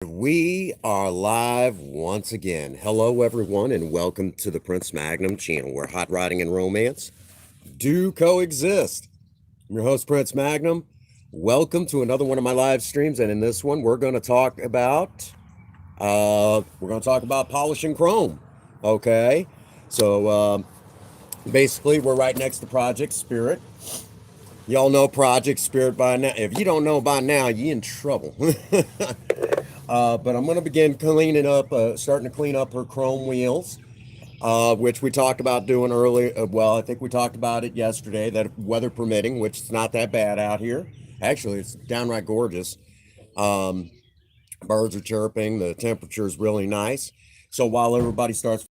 We are live once again. Hello, everyone, and welcome to the Prince Magnum channel where hot rodding and romance do coexist. I'm your host, Prince Magnum. Welcome to another one of my live streams, and in this one, we're going to talk about polishing chrome. Okay, so basically, we're right next to Project Spirit. Y'all know Project Spirit by now. If you don't know by now, you in trouble. But I'm going to begin starting to clean up her chrome wheels, which we talked about doing earlier. Well, I think we talked about it yesterday, that weather permitting, which is not that bad out here. Actually, it's downright gorgeous. Um, Birds are chirping. The temperature is really nice. So while everybody starts,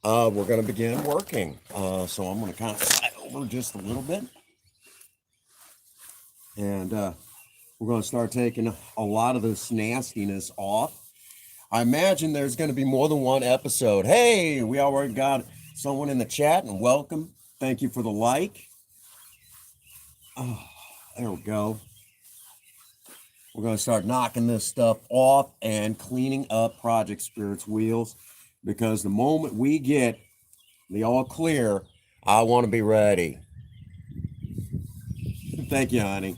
we're going to begin working. So I'm going to kind of slide over just a little bit. And we're going to start taking a lot of this nastiness off. I imagine there's going to be more than one episode. Hey, we already got someone in the chat, and welcome. Thank you for the like. Oh, there we go. We're going to start knocking this stuff off and cleaning up Project Spirit's wheels, because the moment we get the all clear, I want to be ready. Thank you, honey.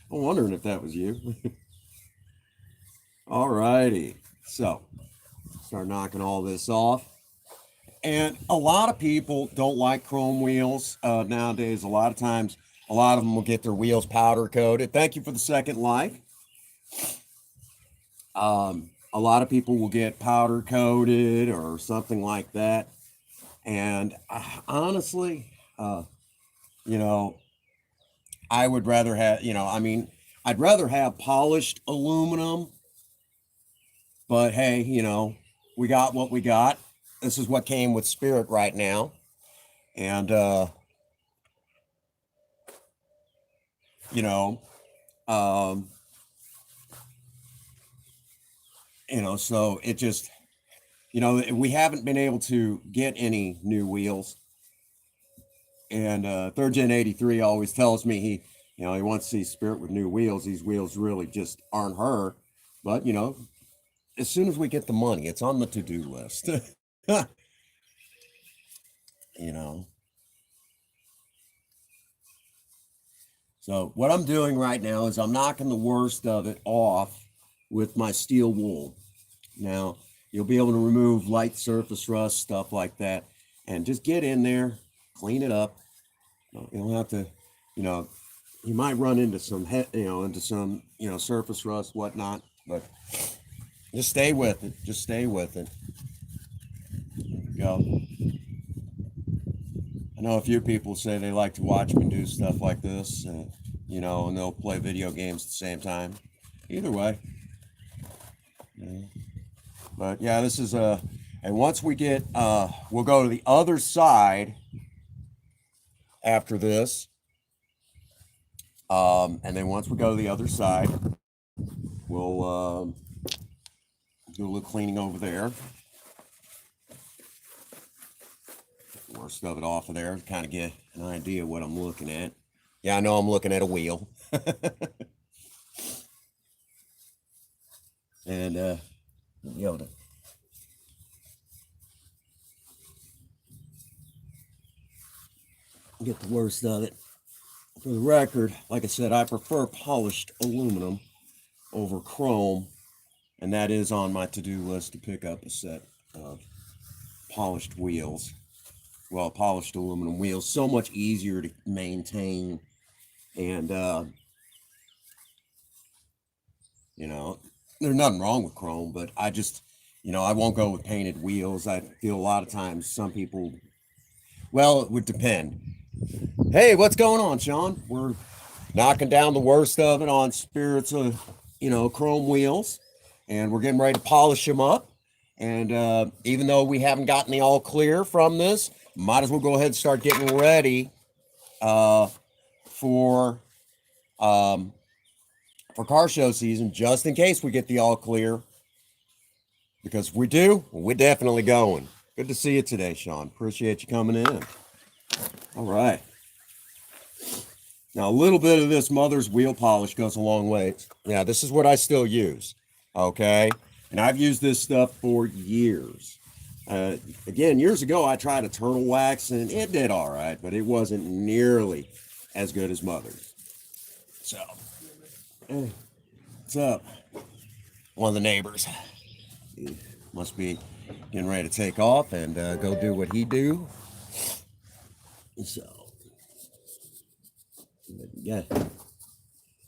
I'm wondering if that was you. All righty. So, start knocking all this off. And a lot of people don't like chrome wheels nowadays. A lot of times, a lot of them will get their wheels powder coated. Thank you for the second like. A lot of people will get powder coated or something like that. And honestly, you know, I would rather have, I'd rather have polished aluminum. But hey, we got what we got. This is what came with Spirit right now. And, you know, um, so it just, we haven't been able to get any new wheels. And Third Gen 83 always tells me he wants to see Spirit with new wheels. These wheels really just aren't her. But, as soon as we get the money, it's on the to-do list. you know. So what I'm doing right now is I'm knocking the worst of it off with my steel wool. Now, you'll be able to remove light surface rust, stuff like that, and just get in there, clean it up. You don't have to, you might run into some, surface rust, whatnot, but just stay with it. Just stay with it. Go. I know a few people say they like to watch me do stuff like this, and they'll play video games at the same time. Either way. But yeah, this is and once we get, we'll go to the other side after this. And then once we go to the other side, we'll do a little cleaning over there. More stuff it off of there to kind of get an idea of what I'm looking at. Yeah, I know I'm looking at a wheel. And Yoda. Get the worst of it. For the record, like I said, I prefer polished aluminum over chrome, and that is on my to-do list to pick up a set of polished wheels. Well, polished aluminum wheels, so much easier to maintain, and there's nothing wrong with chrome, but I just, I won't go with painted wheels. I feel a lot of times some people, well, it would depend. Hey, what's going on, Sean? We're knocking down the worst of it on Spirit's, chrome wheels, and we're getting ready to polish them up. And even though we haven't gotten the all clear from this, might as well go ahead and start getting ready for car show season, just in case we get the all clear. Because if we do, we're definitely going. Good to see you today, Sean. Appreciate you coming in. All right. Now, a little bit of this mother's wheel polish goes a long way. Yeah, this is what I still use. Okay. And I've used this stuff for years. Again, years ago, I tried a turtle wax and it did all right, but it wasn't nearly as good as mother's. So, hey, what's up? One of the neighbors. He must be getting ready to take off and go do what he do. So, yeah.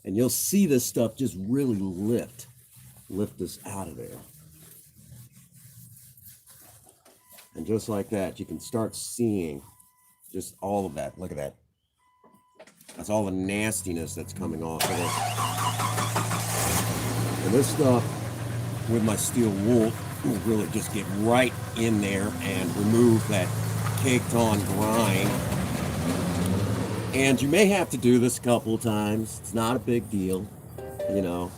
And you'll see this stuff just really lift this out of there. And just like that, you can start seeing just all of that. Look at that. That's all the nastiness that's coming off of it. And this stuff with my steel wool will really just get right in there and remove that caked on grime. And you may have to do this a couple of times. It's not a big deal. You know,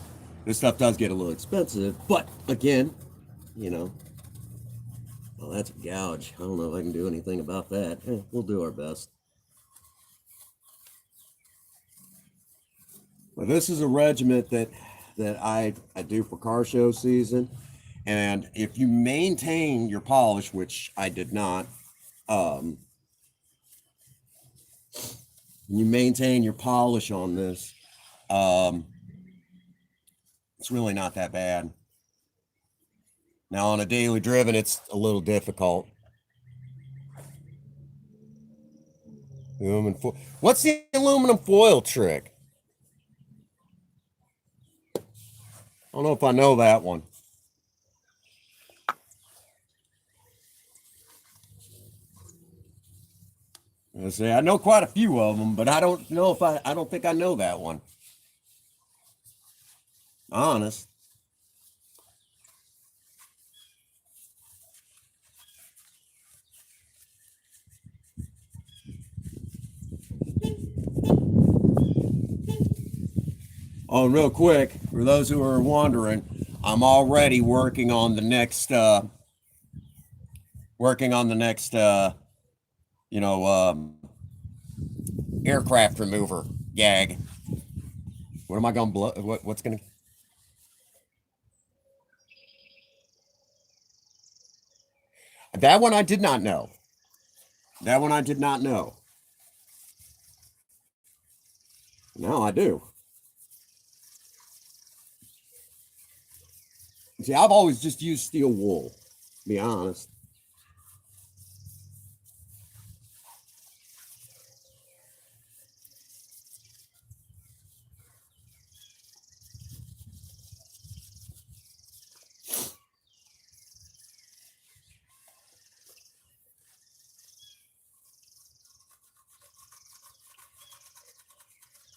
this stuff does get a little expensive, but again, you know, well, that's a gouge. I don't know if I can do anything about that. We'll do our best. Well, this is a regiment that I do for car show season. And if you maintain your polish, which I did not, you maintain your polish on this, it's really not that bad. Now, on a daily driven, it's a little difficult. Aluminum foil. What's the aluminum foil trick? I don't know if I know that one. I say I know quite a few of them, but I don't know if I don't think I know that one. Honest. Oh, and real quick, for those who are wondering, I'm already working on the next aircraft remover gag. What am I going to blow? What's going to? That one I did not know. That one I did not know. Now I do. See, I've always just used steel wool, to be honest.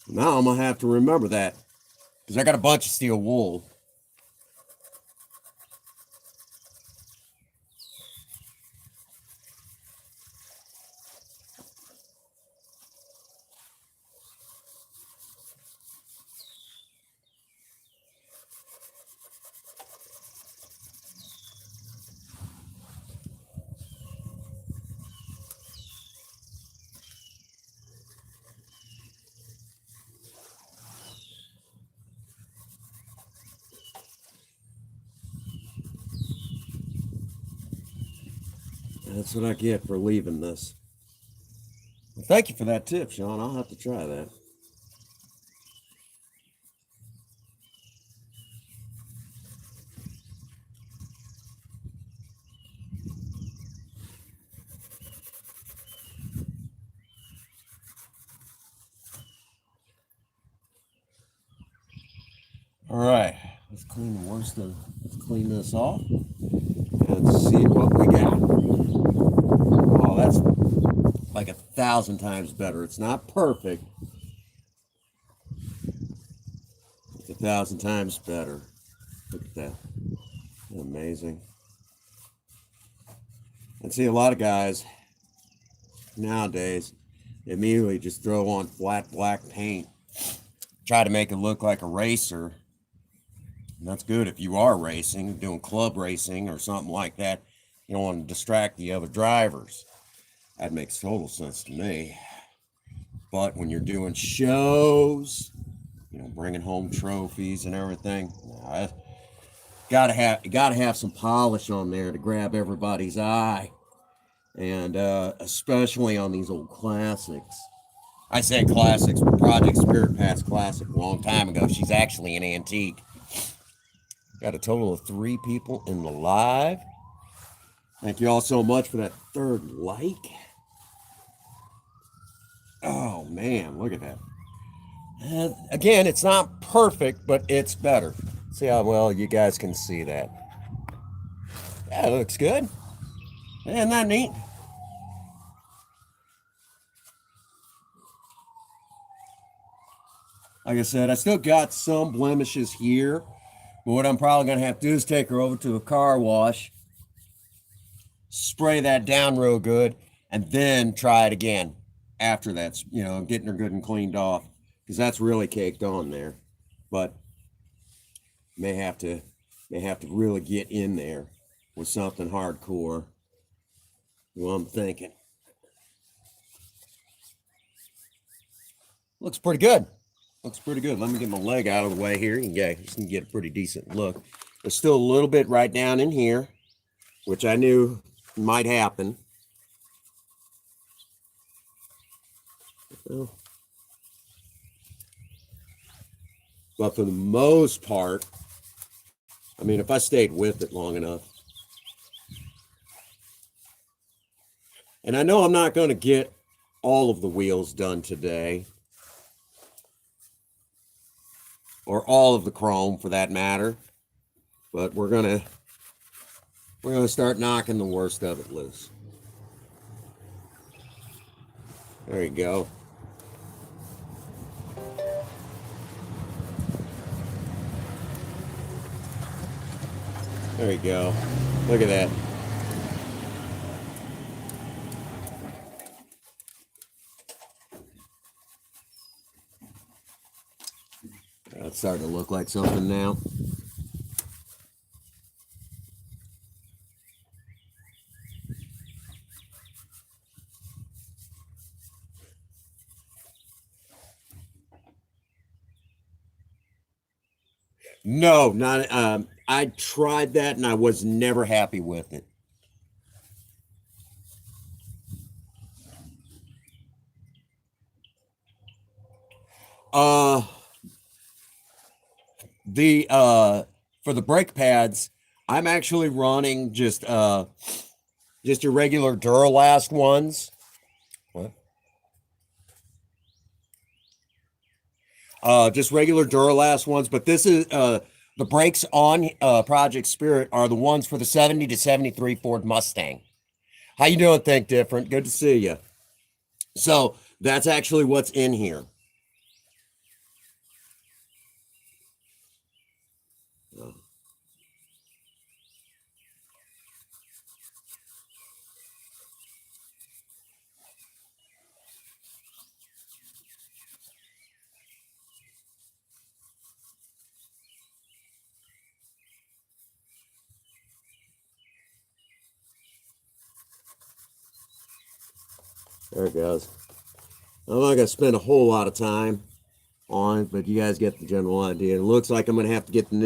Now I'm going to have to remember that because I got a bunch of steel wool. That's what I get for leaving this. Well, thank you for that tip, Sean. I'll have to try that. All right, let's clean this off and see what we got. Oh, that's like 1,000 times better. It's not perfect. It's 1,000 times better. Look at that. Amazing. I see a lot of guys nowadays immediately just throw on flat black paint, try to make it look like a racer. And that's good if you are racing, doing club racing or something like that. You don't want to distract the other drivers. That makes total sense to me. But when you're doing shows, bringing home trophies and everything, gotta have some polish on there to grab everybody's eye, and especially on these old classics. I say classics, but Project Spirit passed classic a long time ago. She's actually an antique. Got a total of 3 people in the live. Thank you all so much for that 3rd like. Oh man, look at that. Again, it's not perfect, but it's better. See how well you guys can see that. That looks good. Isn't that neat? Like I said, I still got some blemishes here, but what I'm probably going to have to do is take her over to a car wash, spray that down real good, and then try it again after that's, getting her good and cleaned off, because that's really caked on there. But may have to really get in there with something hardcore. Well, I'm thinking. Looks pretty good. Looks pretty good. Let me get my leg out of the way here. You can get a pretty decent look. There's still a little bit right down in here, which I knew might happen. But for the most part, I mean, if I stayed with it long enough, and I know I'm not going to get all of the wheels done today, or all of the chrome for that matter, but we're gonna start knocking the worst of it loose. There you go. There you go. Look at that. That's starting to look like something now. No, not. I tried that and I was never happy with it. For the brake pads, I'm actually running just your regular Duralast ones. What? Just regular Duralast ones, but this is the brakes on Project Spirit are the ones for the 70 to 73 Ford Mustang. How you doing, Think Different? Good to see you. So that's actually what's in here. There it goes. I'm not going to spend a whole lot of time on it, but you guys get the general idea. It looks like I'm going to have to get the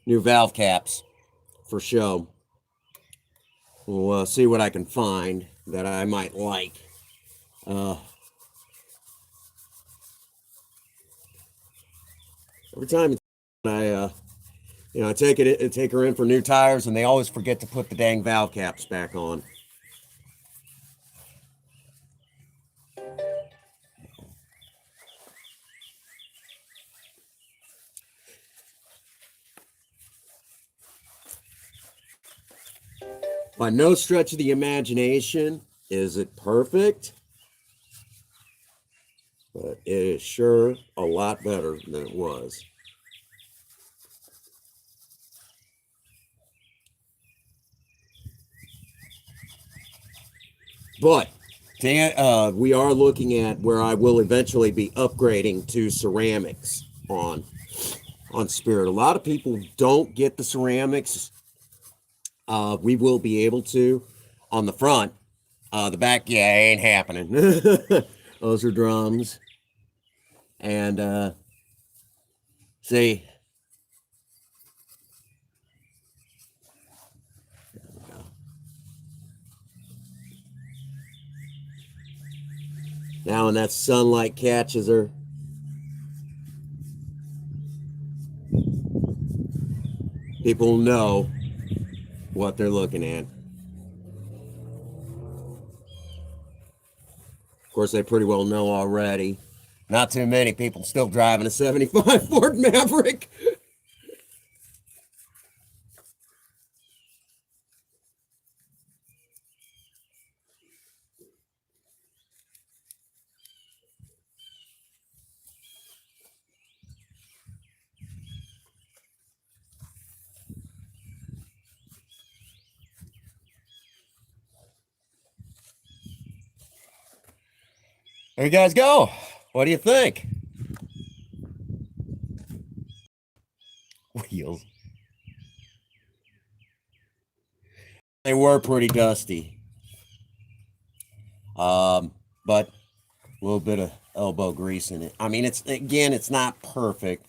new valve caps for show. We'll see what I can find that I might like. Every time I take her in for new tires, and they always forget to put the dang valve caps back on. By no stretch of the imagination is it perfect, but it is sure a lot better than it was. But we are looking at where I will eventually be upgrading to ceramics on Spirit. A lot of people don't get the ceramics. We will be able to on the front. The back, yeah, ain't happening. Those are drums. And see, now when that sunlight catches her, people know what they're looking at. Of course, they pretty well know already. Not too many people still driving a 75 Ford Maverick. There you guys go. What do you think? Wheels. They were pretty dusty. But a little bit of elbow grease in it. I mean, it's not perfect.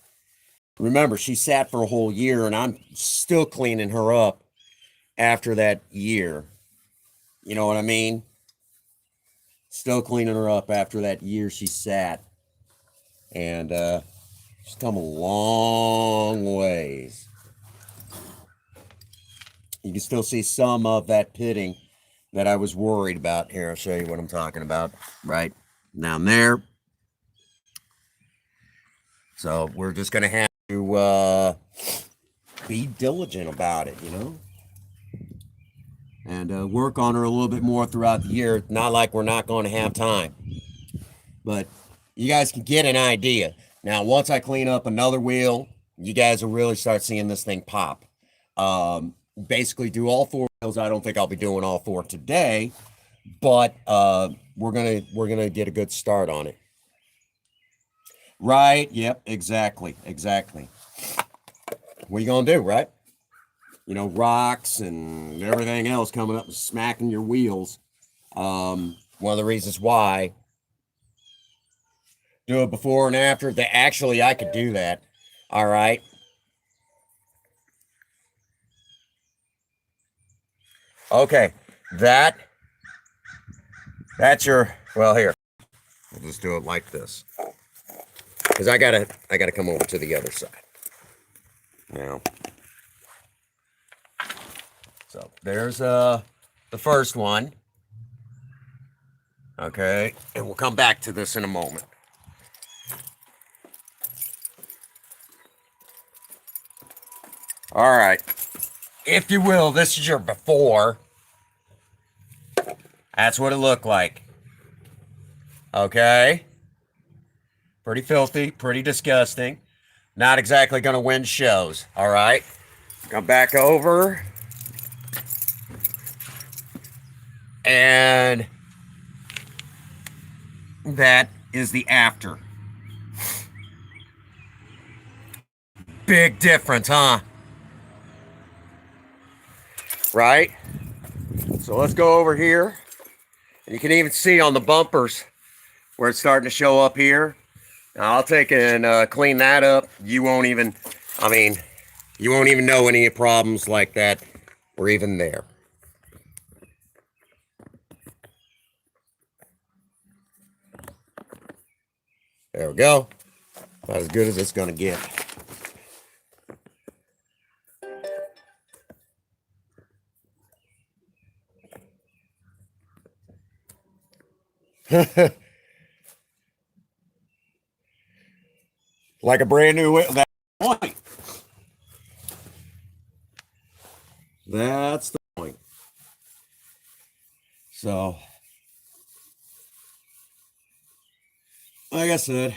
Remember, she sat for a whole year, and I'm still cleaning her up after that year. You know what I mean? Still cleaning her up after that year she sat. And she's come a long ways. You can still see some of that pitting that I was worried about. Here, I'll show you what I'm talking about. Right down there. So we're just going to have to be diligent about it, you know? And work on her a little bit more throughout the year. Not like we're not going to have time. But you guys can get an idea. Now, once I clean up another wheel, you guys will really start seeing this thing pop. Basically, do all four wheels. I don't think I'll be doing all four today, but we're gonna get a good start on it. Right? Yep. Exactly. What are you gonna do, right? You know, rocks and everything else coming up and smacking your wheels. One of the reasons why. Do it before and after. Actually, I could do that. All right. Okay. That's your, well, here. We'll just do it like this. Because I gotta come over to the other side. Now. So there's the first one. Okay. And we'll come back to this in a moment. All right. If you will, this is your before. That's what it looked like. Okay. Pretty filthy, pretty disgusting. Not exactly going to win shows. All right. Come back over. And that is the after. Big difference, huh? Right? So let's go over here. And you can even see on the bumpers where it's starting to show up here. Now I'll take and clean that up. You won't even know any problems like that were even there. There we go. About as good as it's going to get. Like a brand new wheel. That's the point. That's the point. So, like I said,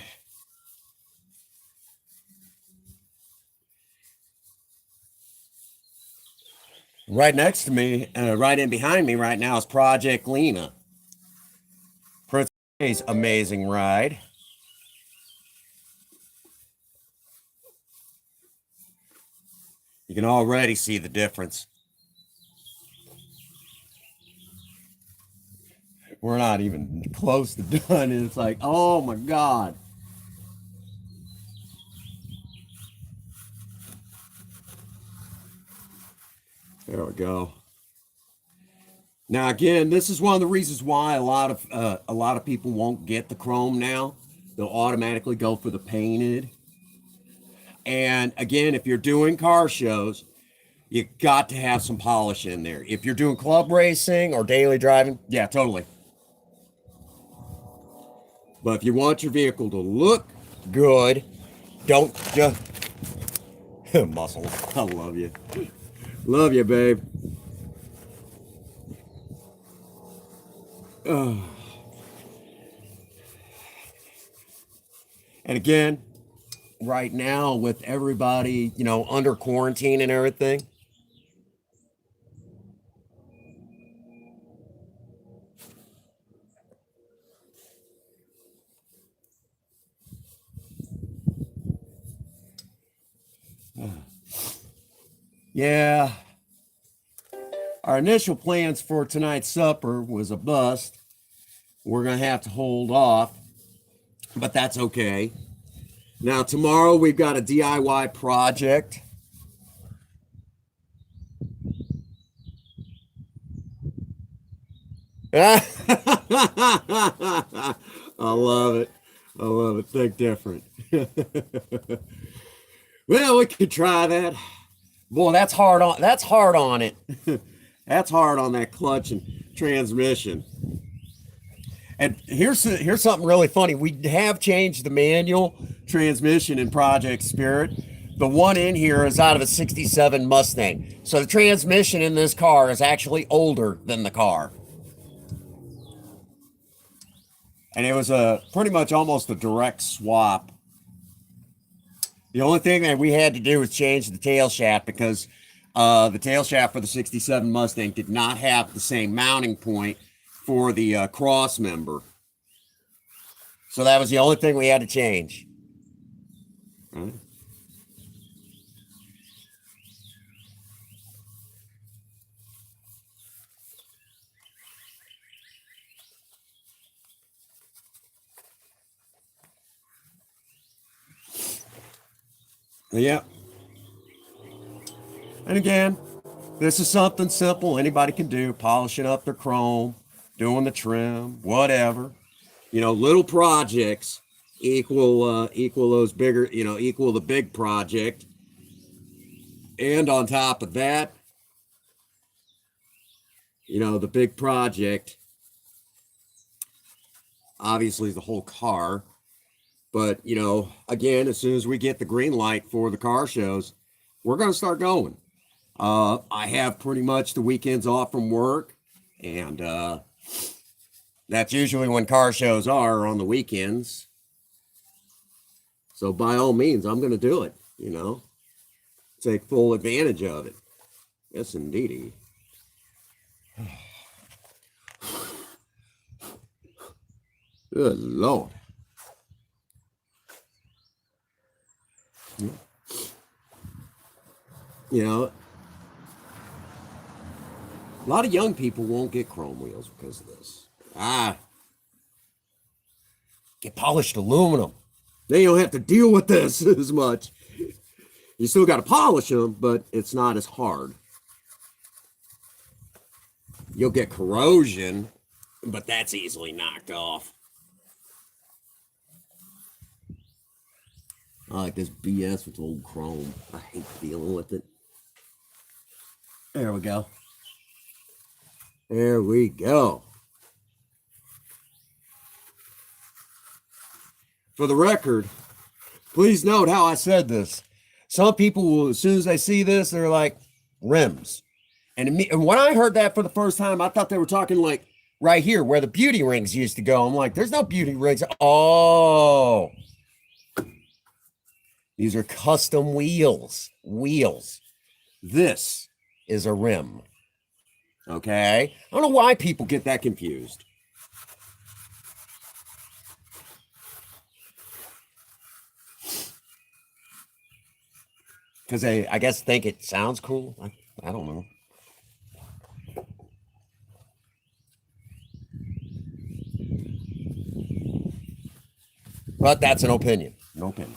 right next to me, right in behind me right now is Project Lena. Prince Ray's amazing ride. You can already see the difference. We're not even close to done. And it's like, oh my God. There we go. Now again, this is one of the reasons why a lot of people won't get the chrome now. They'll automatically go for the painted. And again, if you're doing car shows, you got to have some polish in there. If you're doing club racing or daily driving, yeah, totally. But if you want your vehicle to look good, don't just muscle. I love you. Love you, babe. And again, right now with everybody, under quarantine and everything, yeah, our initial plans for tonight's supper was a bust. We're going to have to hold off, but that's okay. Now, tomorrow we've got a DIY project. I love it. I love it. Think different. Well, we could try that. Boy, that's hard on it. That's hard on that clutch and transmission. And here's something really funny. We have changed the manual transmission in Project Spirit. The one in here is out of a 67 Mustang. So the transmission in this car is actually older than the car. And it was pretty much almost a direct swap. The only thing that we had to do was change the tail shaft because the tail shaft for the 67 Mustang did not have the same mounting point for the cross member. So that was the only thing we had to change. Right. Yeah. And again, this is something simple anybody can do, polishing up their chrome, doing the trim, whatever. Little projects equal those bigger, equal the big project. And on top of that, the big project, obviously the whole car. But, again, as soon as we get the green light for the car shows, we're going to start going. I have pretty much the weekends off from work, and that's usually when car shows are on the weekends. So by all means, I'm going to do it, take full advantage of it. Yes, indeedy. Good Lord. A lot of young people won't get chrome wheels because of this. Get polished aluminum. Then you don't have to deal with this as much. You still got to polish them, but it's not as hard. You'll get corrosion, but that's easily knocked off. I like this BS with old chrome. I hate dealing with it. There we go. There we go. For the record, please note how I said this. Some people will, as soon as they see this, they're like, rims. And when I heard that for the first time, I thought they were talking like right here where the beauty rings used to go. I'm like, there's no beauty rings. Oh. These are custom wheels. This is a rim. Okay? I don't know why people get that confused. Because they, I guess, think it sounds cool. I don't know. But that's an opinion. No opinion.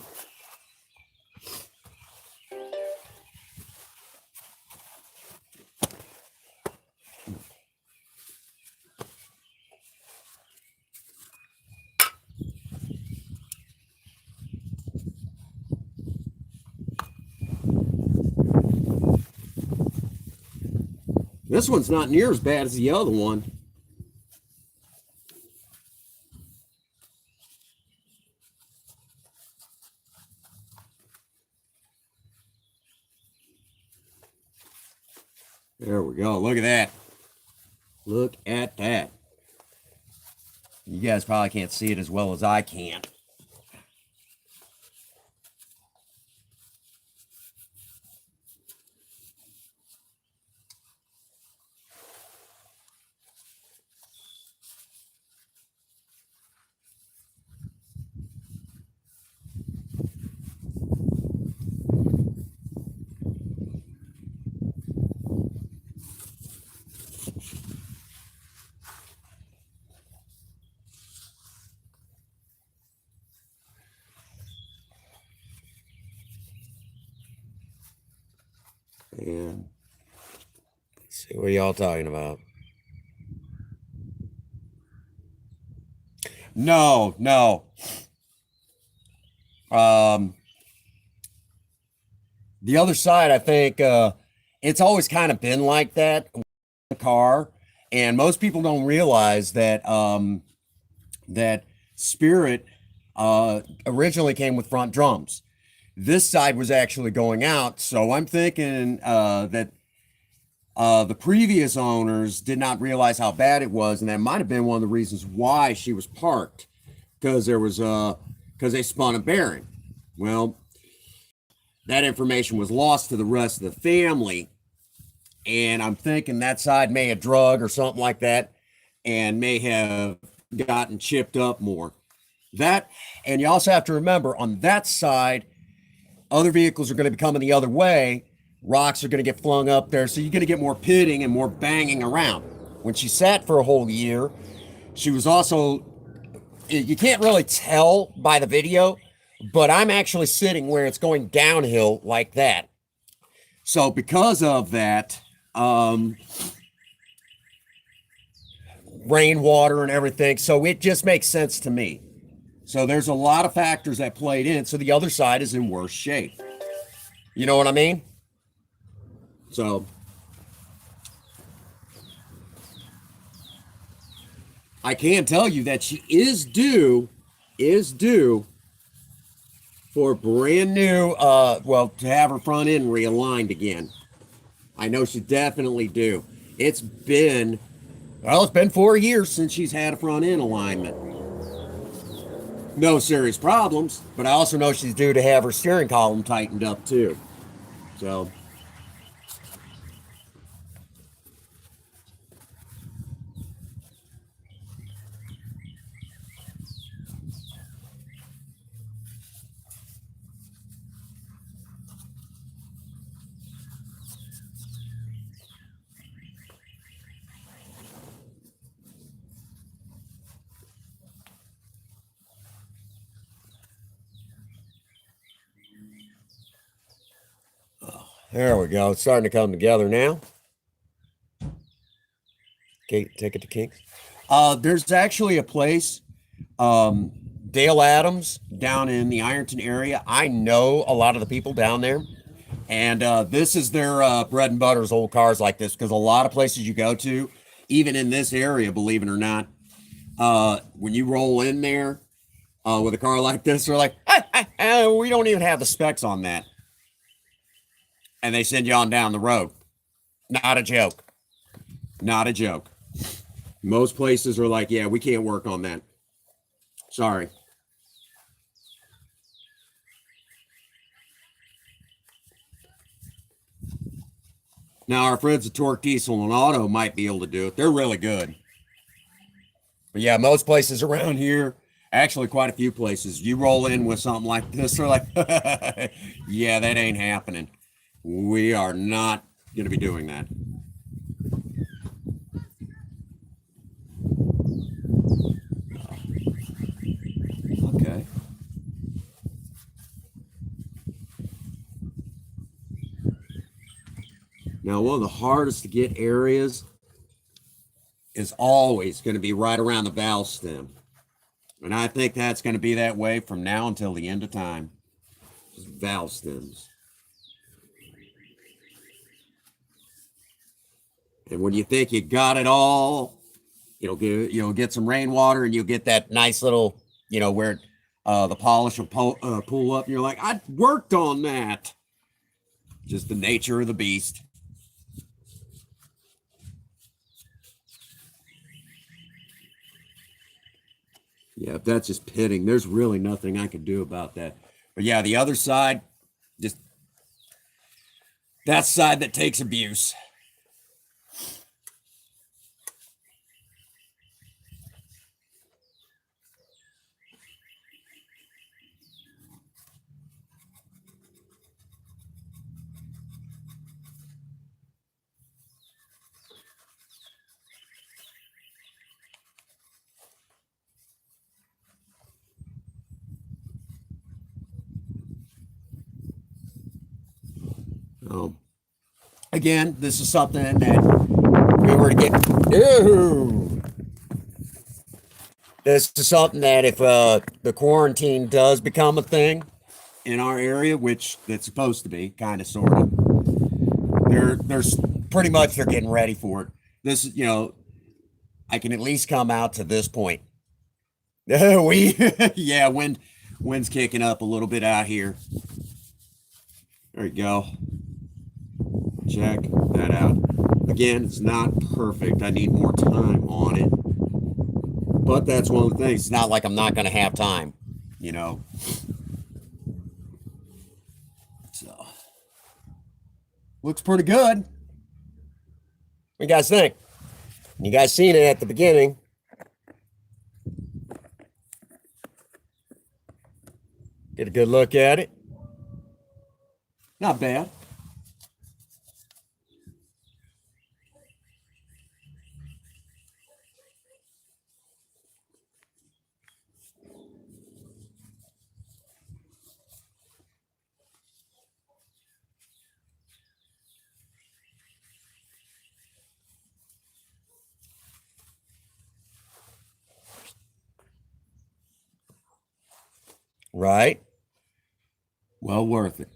This one's not near as bad as the other one. There we go. Look at that. Look at that. You guys probably can't see it as well as I can. And let's see, what are y'all talking about? No, no. The other side, I think, it's always kind of been like that with the car, and most people don't realize that that Spirit originally came with front drums. This side was actually going out, so I'm thinking that the previous owners did not realize how bad it was, and that might have been one of the reasons why she was parked, because there was because they spun a bearing. Well, that information was lost to the rest of the family, and I'm thinking that side may have drug or something like that, and may have gotten chipped up more. That, and you also have to remember on that side, other vehicles are going to be coming the other way. Rocks are going to get flung up there. So you're going to get more pitting and more banging around. When she sat for a whole year, she was also, you can't really tell by the video, but I'm actually sitting where it's going downhill like that. So because of that, rainwater and everything, so it just makes sense to me. So there's a lot of factors that played in. So the other side is in worse shape. You know what I mean? So I can tell you that she is due for brand new, well, to have her front end realigned again. I know she's definitely due. It's been 4 years since she's had a front end alignment. No serious problems, but I also know she's due to have her steering column tightened up too. So there we go. It's starting to come together now. Okay, take it to Kings. There's actually a place, Dale Adams, down in the Ironton area. I know a lot of the people down there, and this is their bread and butter is old cars like this, because a lot of places you go to, even in this area, believe it or not, when you roll in there with a car like this, they're like, we don't even have the specs on that. And they send you on down the road. Not a joke. Not a joke. Most places are like, yeah, we can't work on that. Sorry. Now, our friends at Torque Diesel and Auto might be able to do it. They're really good. But yeah, most places around here, actually quite a few places, you roll in with something like this, they're like, yeah, that ain't happening. We are not going to be doing that. Okay. Now, one of the hardest to get areas is always going to be right around the valve stem. And I think that's going to be that way from now until the end of time. Just valve stems. And when you think you got it all, you'll get some rainwater and you'll get that nice little, where the polish will pull up. And you're like, I worked on that. Just the nature of the beast. Yeah, that's just pitting. There's really nothing I could do about that. But yeah, the other side, just that side that takes abuse. Again, this is something that we were to get. Ew. This is something that if the quarantine does become a thing in our area, which it's supposed to be, kind of, sort of, there's pretty much they're getting ready for it. This is, I can at least come out to this point. Yeah, wind's kicking up a little bit out here. There you go. Check that out. Again, it's not perfect. I need more time on it. But that's one of the things. It's not like I'm not going to have time, So, looks pretty good. What you guys think? You guys seen it at the beginning. Get a good look at it. Not bad. Right? Well worth it.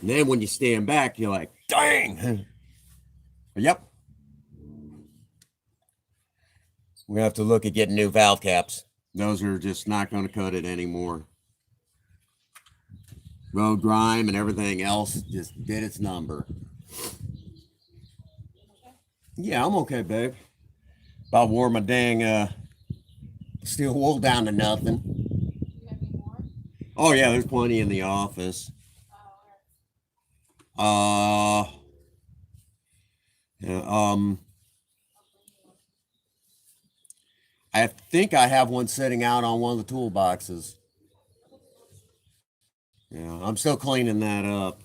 And then when you stand back, you're like, dang. Yep. We have to look at getting new valve caps. Those are just not going to cut it anymore. Road grime and everything else just did its number. Yeah, I'm okay, babe. About wore my dang steel wool down to nothing. Oh yeah, there's plenty in the office. Yeah, I think I have one sitting out on one of the toolboxes. Yeah, I'm still cleaning that up.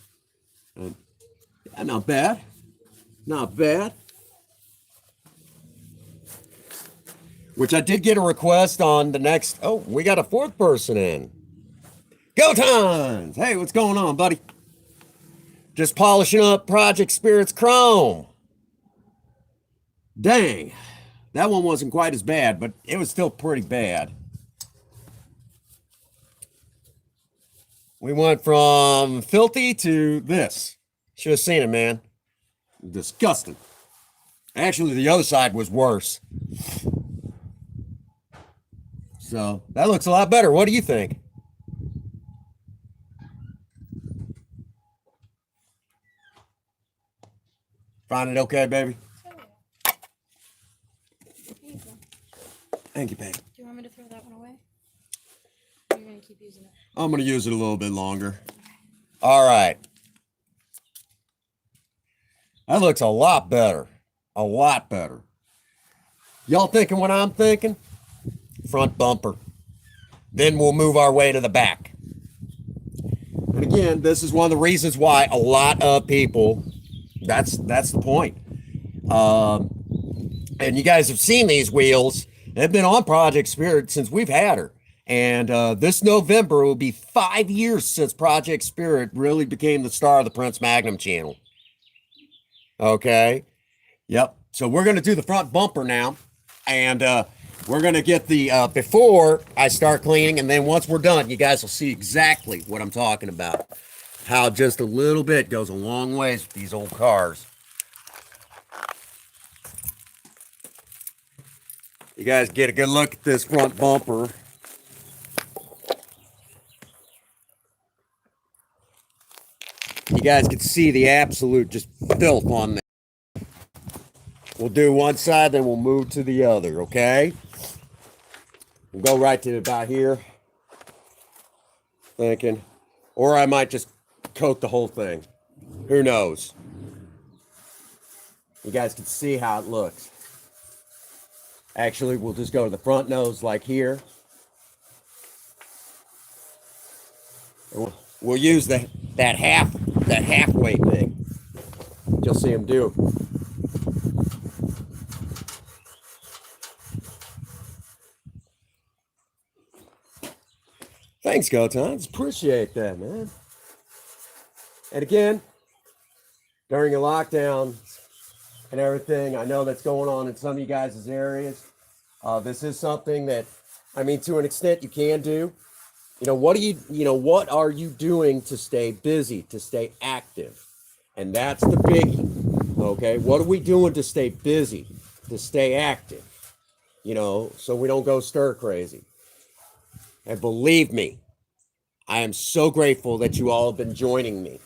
Yeah, not bad. Not bad. Which I did get a request on the next. Oh, we got a fourth person in. Go Tons! Hey, what's going on, buddy? Just polishing up Project Spirits Chrome. Dang. That one wasn't quite as bad, but it was still pretty bad. We went from filthy to this. Should have seen it, man. Disgusting. Actually, the other side was worse. So, that looks a lot better. What do you think? Find it okay, baby? Thank you, babe. Do you want me to throw that one away? Or are you going to keep using it? I'm going to use it a little bit longer. All right. That looks a lot better. A lot better. Y'all thinking what I'm thinking? Front bumper. Then we'll move our way to the back. And again, this is one of the reasons why a lot of people, that's the point. And you guys have seen these wheels. They've been on Project Spirit since we've had her. And this November will be 5 years since Project Spirit really became the star of the Prince Magnum channel. Okay. Yep. So we're going to do the front bumper now. And we're going to get the, before I start cleaning. And then once we're done, you guys will see exactly what I'm talking about. How just a little bit goes a long ways with these old cars. You guys get a good look at this front bumper. You guys can see the absolute just filth on there. We'll do one side, then we'll move to the other, okay? We'll go right to about here. Thinking. Or I might just coat the whole thing. Who knows? You guys can see how it looks. Actually, we'll just go to the front nose like here. We'll use that halfway thing. You'll see him do. Thanks, Go Times. Appreciate that, man. And again, during a lockdown and everything, I know that's going on in some of you guys' areas. This is something that, I mean, to an extent, you can do. What are you doing to stay busy, to stay active? And that's the biggie. Okay, what are we doing to stay busy, to stay active? So we don't go stir crazy. And believe me, I am so grateful that you all have been joining me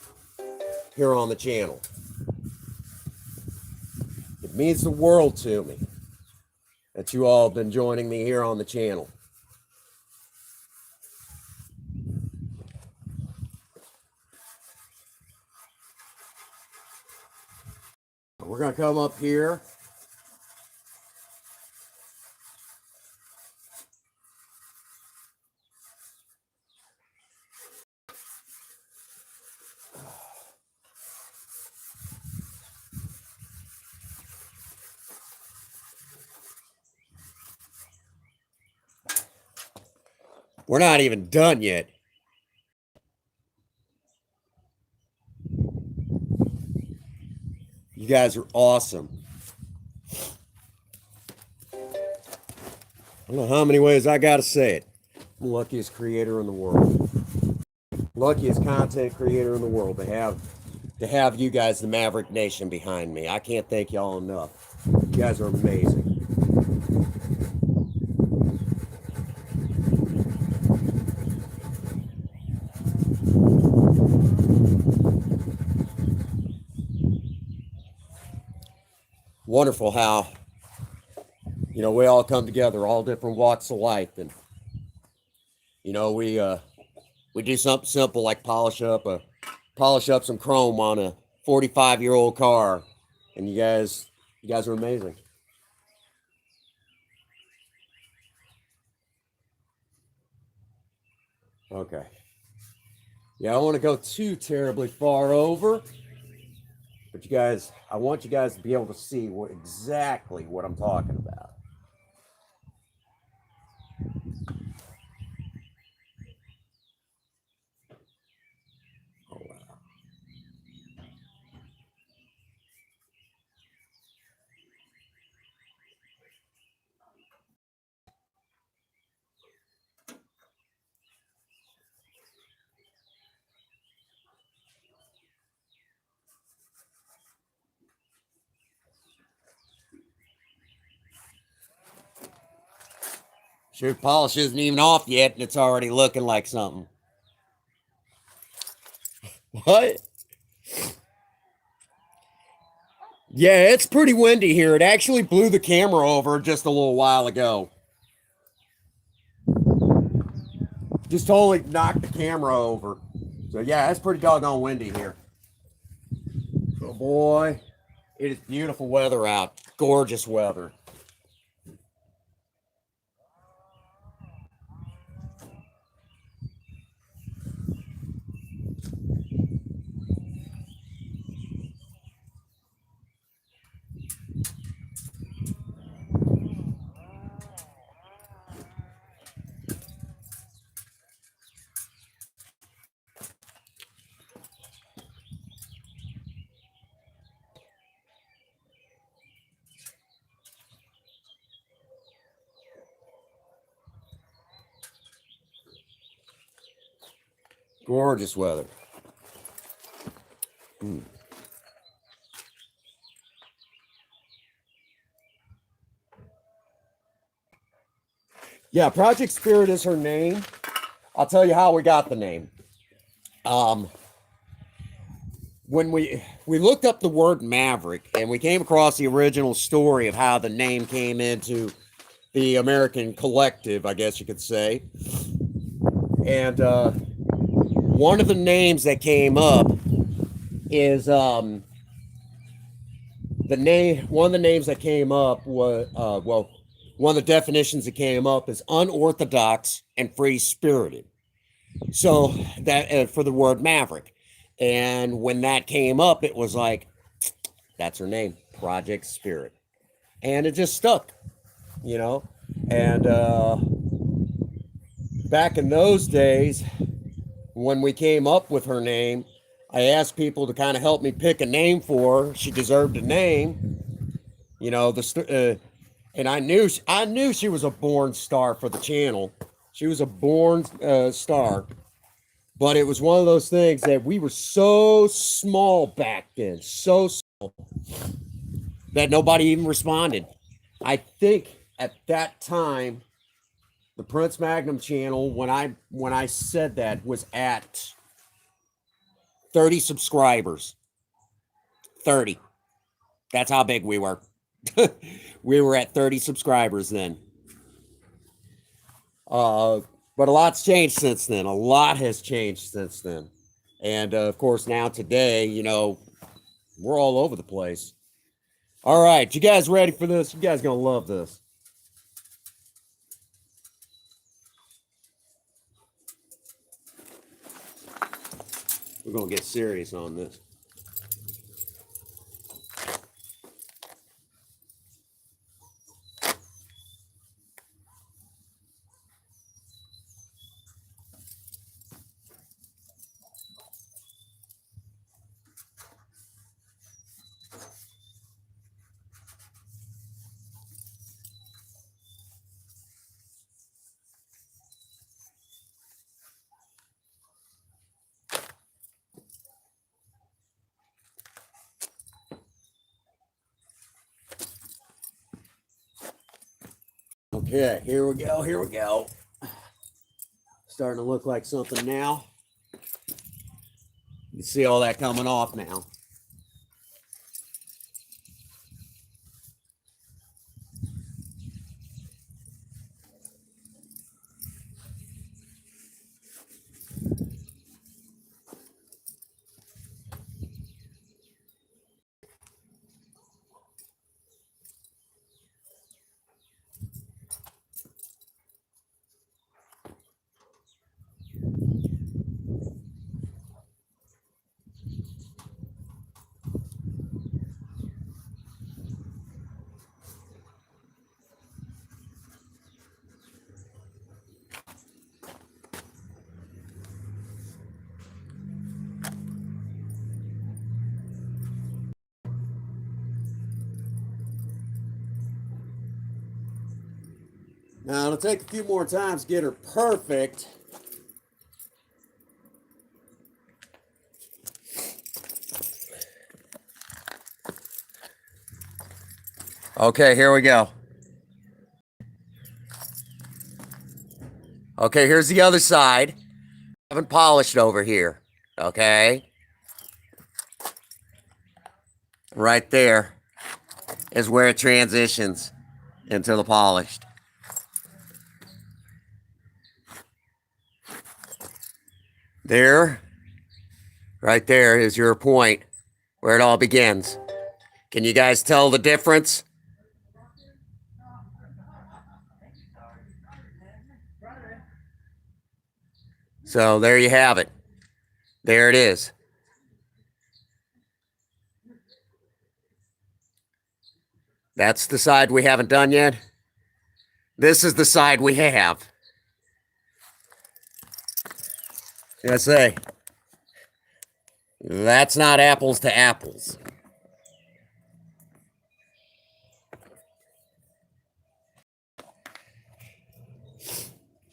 here on the channel. It means the world to me that you all have been joining me here on the channel. We're going to come up here. We're not even done yet. You guys are awesome. I don't know how many ways I got to say it. I'm the luckiest creator in the world. Luckiest content creator in the world to have you guys, the Maverick Nation, behind me. I can't thank y'all enough. You guys are amazing. Wonderful how, we all come together, all different walks of life, and we do something simple like polish up some chrome on a 45-year-old car, and you guys are amazing. Okay. Yeah, I don't want to go too terribly far over. But I want you guys to be able to see exactly what I'm talking about. Oh, wow. Shoot, polish isn't even off yet, and it's already looking like something. What? Yeah, it's pretty windy here. It actually blew the camera over just a little while ago. Just totally knocked the camera over. So yeah, it's pretty doggone windy here. Oh boy, it is beautiful weather out. Gorgeous weather. Gorgeous weather. Yeah, Project Spirit is her name. I'll tell you how we got the name. When we looked up the word Maverick, and we came across the original story of how the name came into the American collective, I guess you could say. And one of the names that came up is the name. One of the names that came up was one of the definitions that came up is unorthodox and free spirited. So that for the word Maverick, and when that came up, it was like that's her name, Project Spirit, and it just stuck, you know. And back in those days, when we came up with her name, I asked people to kind of help me pick a name for her. She deserved a name, you know. And I knew she was a born star for the channel. She was a born star, but it was one of those things that we were so small back then, so small that nobody even responded. I think at that time, the Prince Magnum channel, when I said that, was at 30 subscribers. 30. That's how big we were. We were at 30 subscribers then. But a lot's changed since then. A lot has changed since then. And of course, now today, you know, we're all over the place. All right, you guys ready for this? You guys gonna love this. We're gonna get serious on this. Okay, here we go. Here we go. Starting to look like something now. You see all that coming off now. Now it'll take a few more times to get her perfect. Okay, here we go. Okay, here's the other side. I haven't polished over here. Okay. Right there is where it transitions into the polished. There, right there is your point where it all begins. Can you guys tell the difference? So there you have it. There it is. That's the side we haven't done yet. This is the side we have. I say, that's not apples to apples.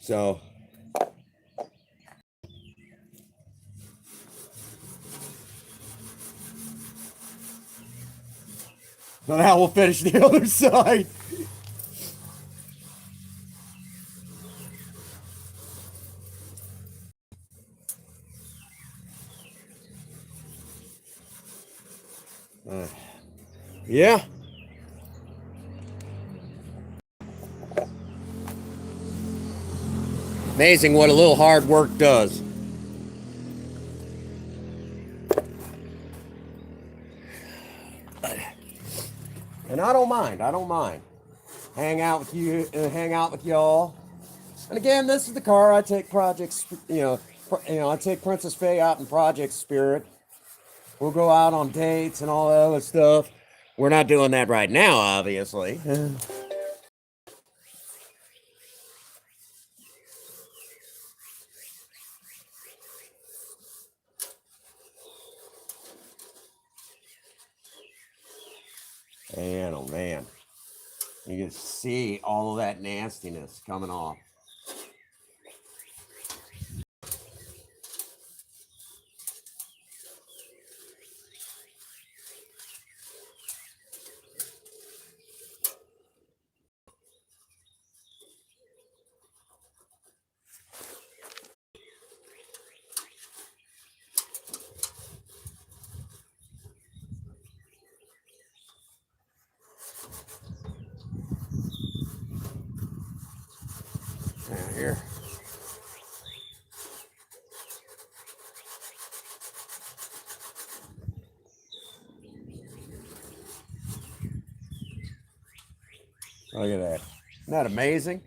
So So now we'll finish the other side. Yeah. Amazing what a little hard work does. And I don't mind. I don't mind. Hang out with you, hang out with y'all. And again, this is the car I take projects. I take Princess Faye out in Project Spirit. We'll go out on dates and all that other stuff. We're not doing that right now, obviously. And oh man, you can see all of that nastiness coming off. Here. Look at that. Isn't that amazing?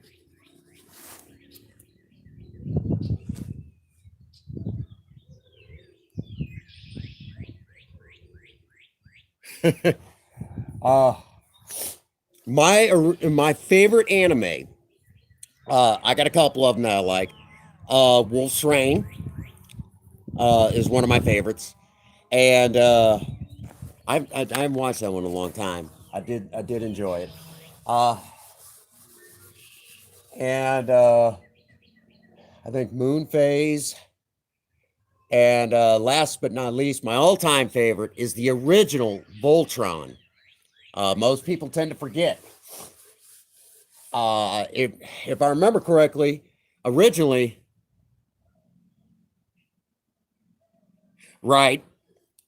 uh my favorite anime. I got a couple of them that I like. Wolf's Rain is one of my favorites, and I haven't watched that one in a long time. I did enjoy it. And I think Moon Phase, and last but not least, my all-time favorite is the original Voltron. Most people tend to forget. If I remember correctly, originally, right,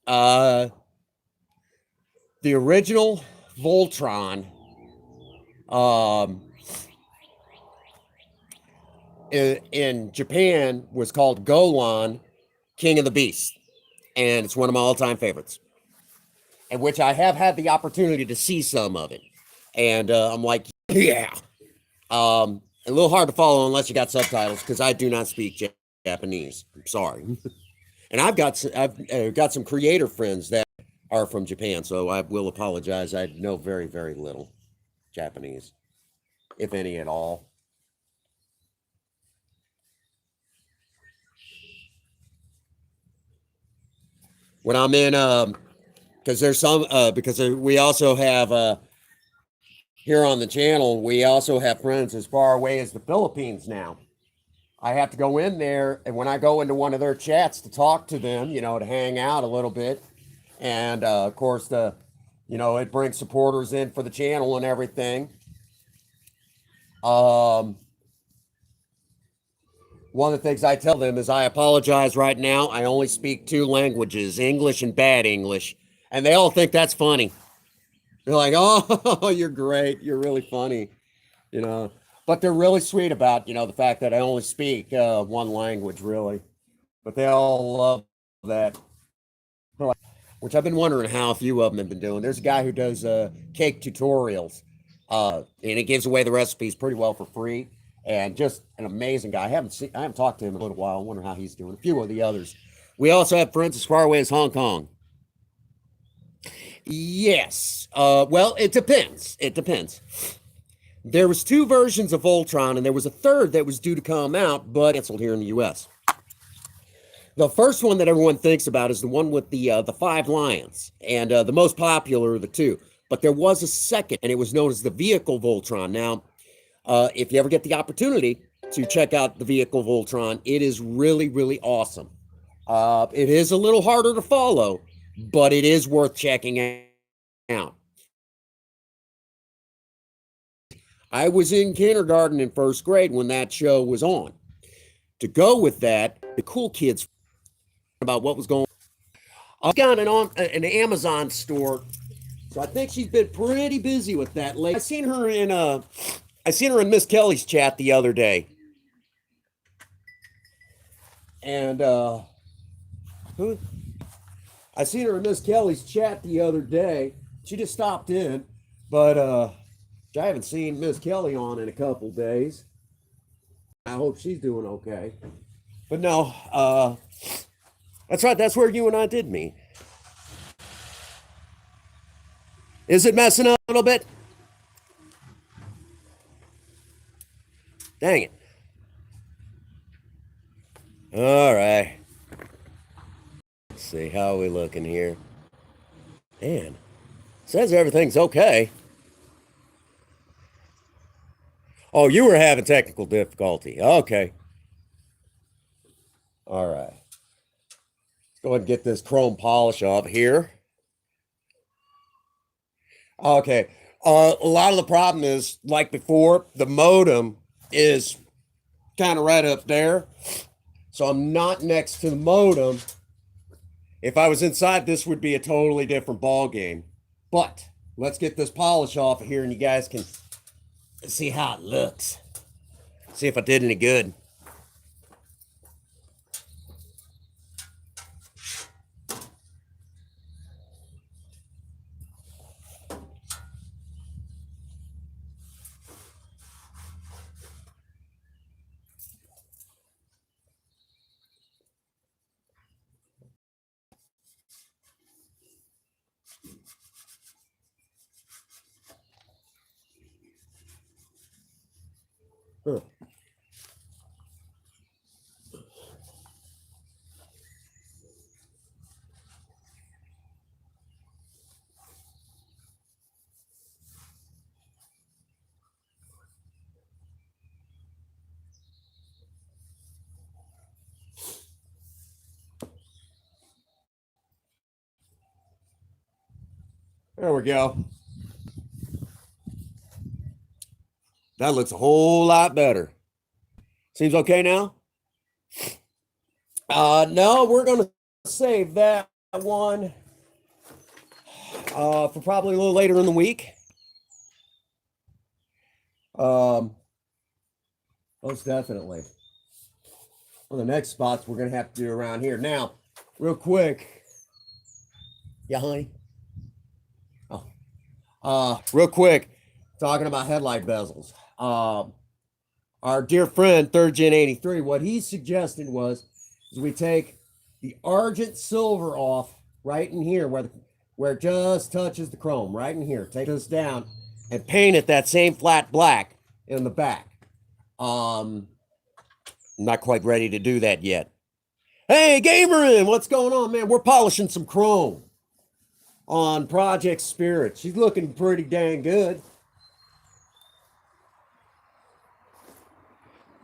the original Voltron, in Japan was called Golan, King of the Beast, and it's one of my all-time favorites, and which I have had the opportunity to see some of it, and I'm like, yeah. A little hard to follow unless you got subtitles because I do not speak Japanese. I'm sorry. And I've got some creator friends that are from Japan, so I will apologize. I know very, very little Japanese, if any at all. When I'm in, because there's some, because we also have here on the channel, we also have friends as far away as the Philippines now. I have to go in there, and when I go into one of their chats to talk to them, to hang out a little bit, and of course, it brings supporters in for the channel and everything. One of the things I tell them is I apologize right now. I only speak 2 languages, English and bad English, and they all think that's funny. They're like, oh, you're great. You're really funny, But they're really sweet about, the fact that I only speak 1 language, really. But they all love that. Which I've been wondering how a few of them have been doing. There's a guy who does cake tutorials. And it gives away the recipes pretty well for free. And just an amazing guy. I haven't talked to him in a little while. I wonder how he's doing. A few of the others. We also have friends as far away as Hong Kong. Yes. Well, it depends. It depends. There was 2 versions of Voltron, and there was a third that was due to come out, but canceled here in the U.S. The first one that everyone thinks about is the one with the 5 lions, and the most popular of the 2. But there was a second, and it was known as the Vehicle Voltron. Now, if you ever get the opportunity to check out the Vehicle Voltron, it is really, really awesome. It is a little harder to follow, but it is worth checking out. I was in kindergarten and first grade when that show was on. To go with that, the cool kids about what was going on. I've got an Amazon store, so I think she's been pretty busy with that lately. I seen her in Miss Kelly's chat the other day. And who I seen her in Miss Kelly's chat the other day. She just stopped in, but I haven't seen Miss Kelly on in a couple days. I hope she's doing okay. But no, that's right. That's where you and I did meet. Is it messing up a little bit? Dang it. All right. Let's see. How are we looking here? Man, says everything's okay. Oh, you were having technical difficulty. Okay. All right. Let's go ahead and get this chrome polish off here. Okay. A lot of the problem is, like before, the modem is kind of right up there. So I'm not next to the modem. If I was inside, this would be a totally different ball game. But let's get this polish off of here and you guys can see how it looks. See if I did any good. Huh. There we go. That looks a whole lot better. Seems okay now? No, we're going to save that one for probably a little later in the week. Most definitely. Well, the next spots we're going to have to do around here. Now, real quick. Yeah, honey? Oh. Real quick, talking about headlight bezels. Our dear friend, Third Gen 83, what he suggested was we take the Argent silver off right in here where it just touches the chrome, right in here. Take this down and paint it that same flat black in the back. I'm not quite ready to do that yet. Hey, Gamerin, what's going on, man? We're polishing some chrome on Project Spirit. She's looking pretty dang good.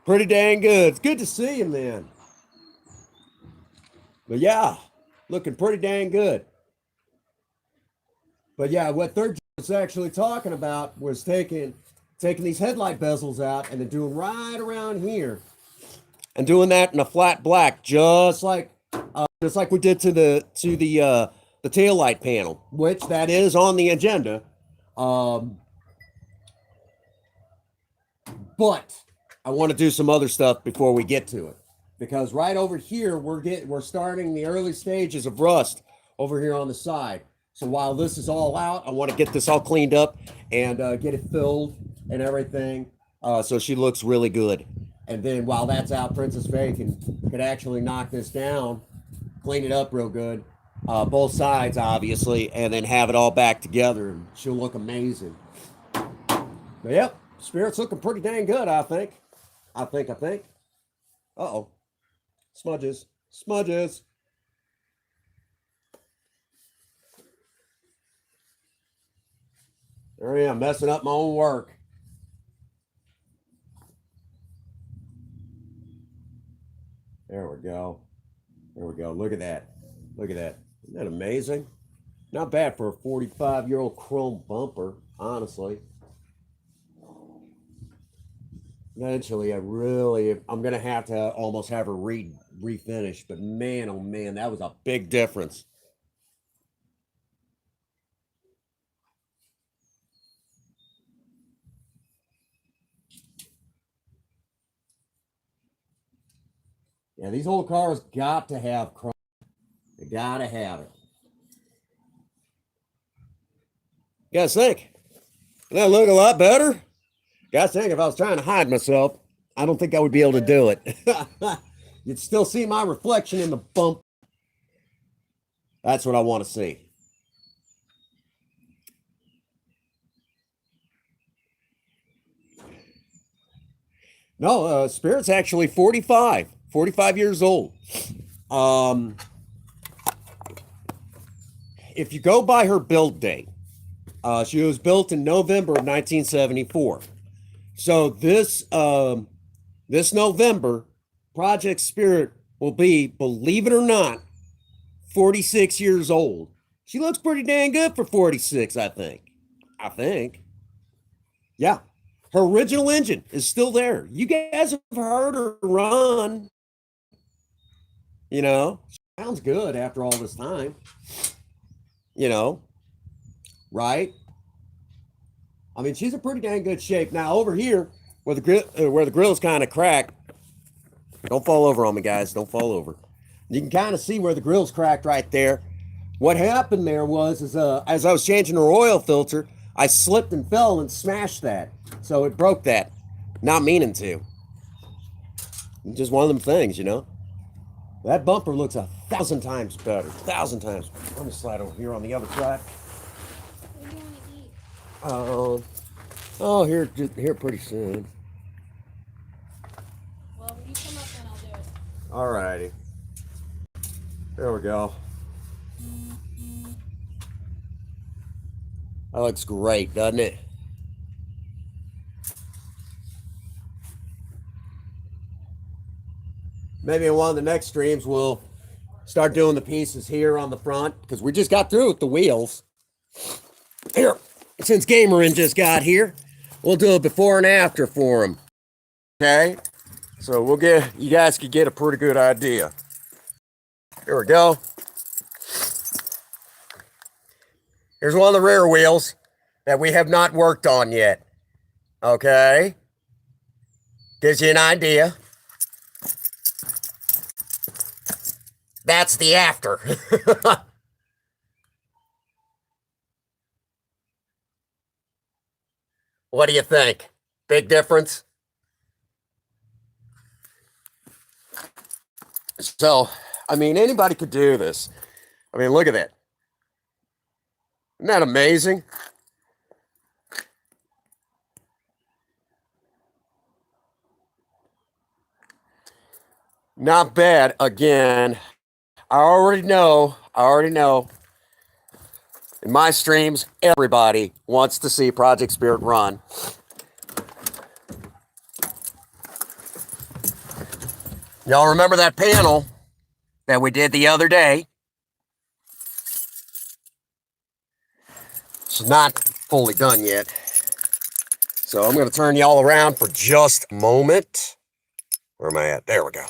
Pretty dang good. It's good to see you, man. But yeah, looking pretty dang good. But yeah, what Third Gen was actually talking about was taking these headlight bezels out and then doing right around here and doing that in a flat black, just like we did to the tail light panel, which that is on the agenda. But I want to do some other stuff before we get to it, because right over here we're starting the early stages of rust over here on the side. So while this is all out, I want to get this all cleaned up and get it filled and everything, so she looks really good. And then while that's out, Princess Faye could actually knock this down, clean it up real good, both sides obviously, and then have it all back together, and she'll look amazing. But yep, Spirit's looking pretty dang good, I think. Uh-oh. Smudges. There I am, messing up my own work. There we go. Look at that. Isn't that amazing? Not bad for a 45-year-old chrome bumper, honestly. Eventually, I'm gonna have to almost have her refinish. But man, oh man, that was a big difference. Yeah, these old cars got to have chrome. They gotta have it. You guys think? Doesn't that look a lot better? Guys think if I was trying to hide myself, I don't think I would be able to do it. You'd still see my reflection in the bump. That's what I want to see. No, Spirit's actually 45 years old. If you go by her build date, she was built in November of 1974. So this November, Project Spirit will be, believe it or not, 46 years old. She looks pretty dang good for 46, I think. Yeah. Her original engine is still there. You guys have heard her run. You know, sounds good after all this time. You know, right? I mean, she's in pretty dang good shape. Now, over here, where the grill's kind of cracked, don't fall over on me, guys. Don't fall over. You can kind of see where the grill's cracked right there. What happened there was, as I was changing her oil filter, I slipped and fell and smashed that. So it broke that. Not meaning to. Just one of them things, you know. That bumper looks 1,000 times better. 1,000 times. Let me slide over here on the other side. What do you want to eat? Oh, here pretty soon. Well, when you come up, then I'll do it. All righty. There we go. That looks great, doesn't it? Maybe in one of the next streams, we'll start doing the pieces here on the front, because we just got through with the wheels. Here, since Gamerin just got here, we'll do a before and after for him. Okay? So you guys could get a pretty good idea. Here we go. Here's one of the rear wheels that we have not worked on yet. Okay? Gives you an idea. That's the after. What do you think? Big difference? So, I mean, anybody could do this. I mean, look at that. Isn't that amazing? Not bad. Again, I already know. In my streams, everybody wants to see Project Spirit run. Y'all remember that panel that we did the other day? It's not fully done yet. So I'm going to turn y'all around for just a moment. Where am I at? There we go.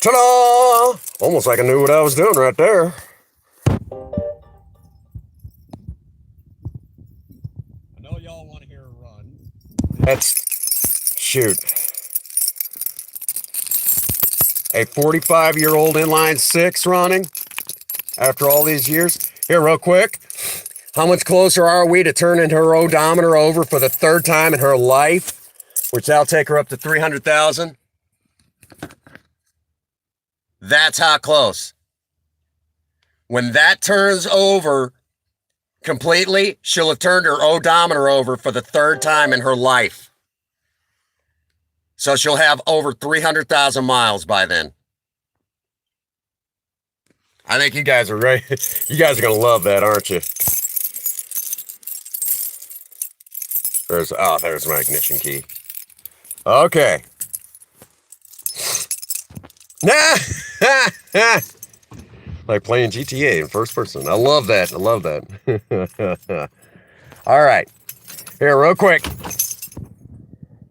Ta-da! Almost like I knew what I was doing right there. I know y'all want to hear her run. Shoot. A 45-year-old inline six running after all these years. Here, real quick. How much closer are we to turning her odometer over for the third time in her life? Which that'll take her up to 300,000. That's how close. When that turns over completely, she'll have turned her odometer over for the third time in her life. So she'll have over 300,000 miles by then. I think you guys are right. You guys are going to love that, aren't you? There's my ignition key. Okay. Like playing GTA in first person. I love that. All right. Here, real quick.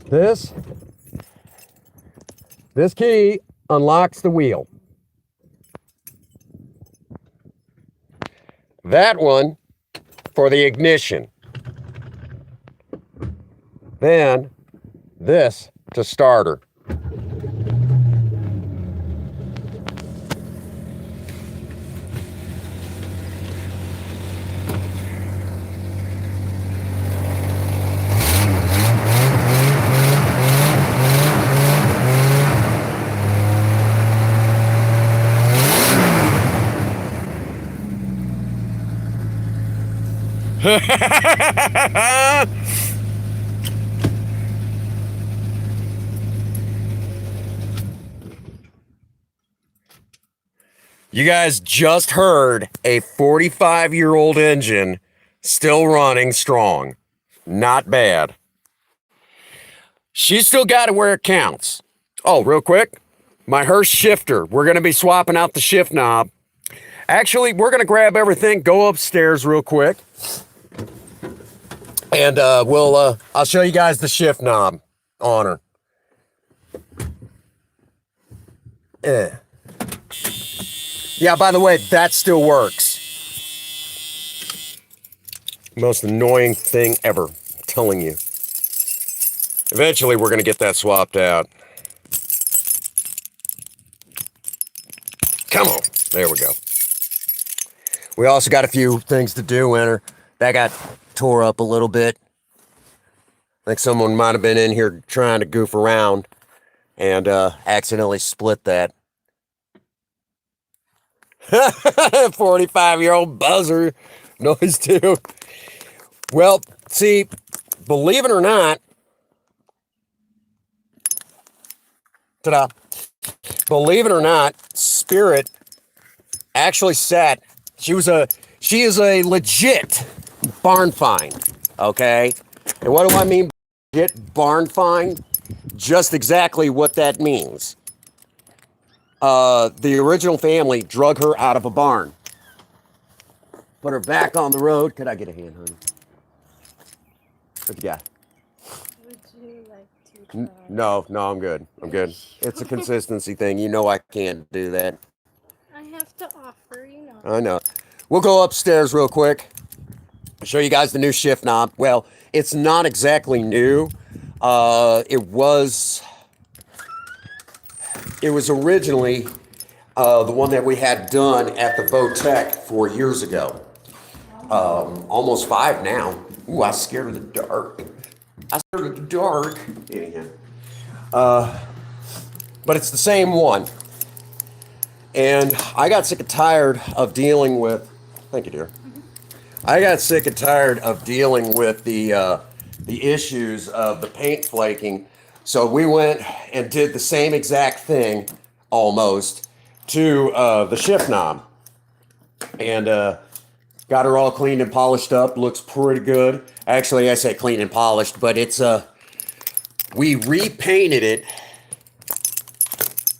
This key unlocks the wheel. That one for the ignition. Then this to starter. You guys just heard a 45-year-old engine still running strong. Not bad. She's still got it where it counts. Oh, real quick, my Hurst shifter. We're going to be swapping out the shift knob. Actually, we're going to grab everything, go upstairs real quick, and I'll show you guys the shift knob on her. Yeah, by the way, that still works. Most annoying thing ever, I'm telling you. Eventually, we're going to get that swapped out. Come on. There we go. We also got a few things to do in her. That got tore up a little bit. I think someone might have been in here trying to goof around and accidentally split that. 45-year-old buzzer noise too. Well, see, believe it or not, ta-da, believe it or not, Spirit actually sat. She is a legit barn find, okay? And what do I mean by legit barn find? Just exactly what that means. The original family drug her out of a barn. Put her back on the road. Could I get a hand, honey? What you got? Would you like to try? No, I'm good. I'm good. It's a consistency thing. You know I can't do that. I have to offer, you know. I know. We'll go upstairs real quick. Show you guys the new shift knob. Well, it's not exactly new. It was originally the one that we had done at the Botech 4 years ago. Almost 5 now. Ooh, I scared of the dark. Anyhow. But it's the same one. And I got sick and tired of dealing with, thank you, dear. I got sick and tired of dealing with the issues of the paint flaking. So we went and did the same exact thing, almost, to the shift knob. And got her all cleaned and polished up. Looks pretty good. Actually, I say clean and polished, but it's, we repainted it.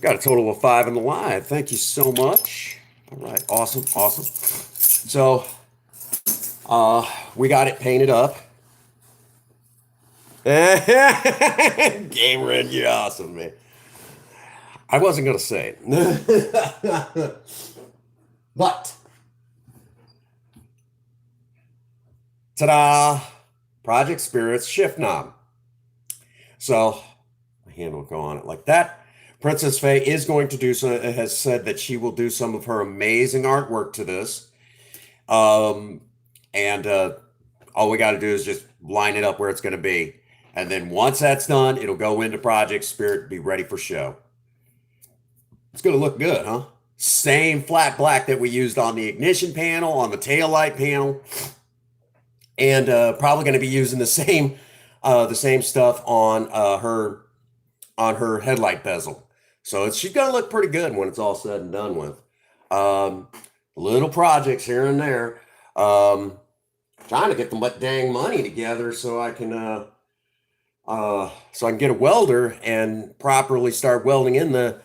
Got a total of 5 in the live. Thank you so much. All right, awesome. So, we got it painted up. Game Red, you're awesome, man. I wasn't gonna say it. But, ta-da! Project Spirit's shift knob. So, my hand will go on it like that. Princess Faye is going to do so, has said that she will do some of her amazing artwork to this. And all we got to do is just line it up where it's going to be. And then once that's done, it'll go into Project Spirit, be ready for show. It's going to look good, huh? Same flat black that we used on the ignition panel, on the taillight panel. And probably going to be using the same stuff on her headlight bezel. So she's going to look pretty good when it's all said and done with. Little projects here and there. Trying to get the dang money together so I can get a welder and properly start welding in the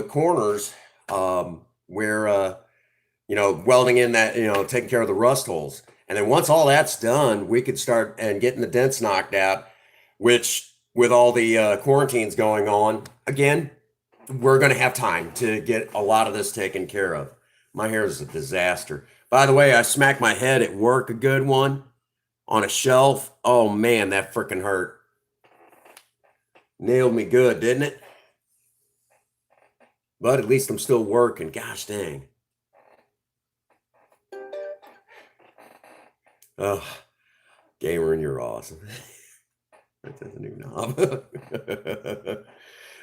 corners where welding in that, taking care of the rust holes. And then once all that's done, we could start and getting the dents knocked out, which with all the quarantines going on, again, we're going to have time to get a lot of this taken care of. My hair is a disaster. By the way, I smacked my head at work a good one on a shelf. Oh man, that freaking hurt. Nailed me good, didn't it? But at least I'm still working. Gosh dang. Oh, gamer, and you're awesome. That's a new knob.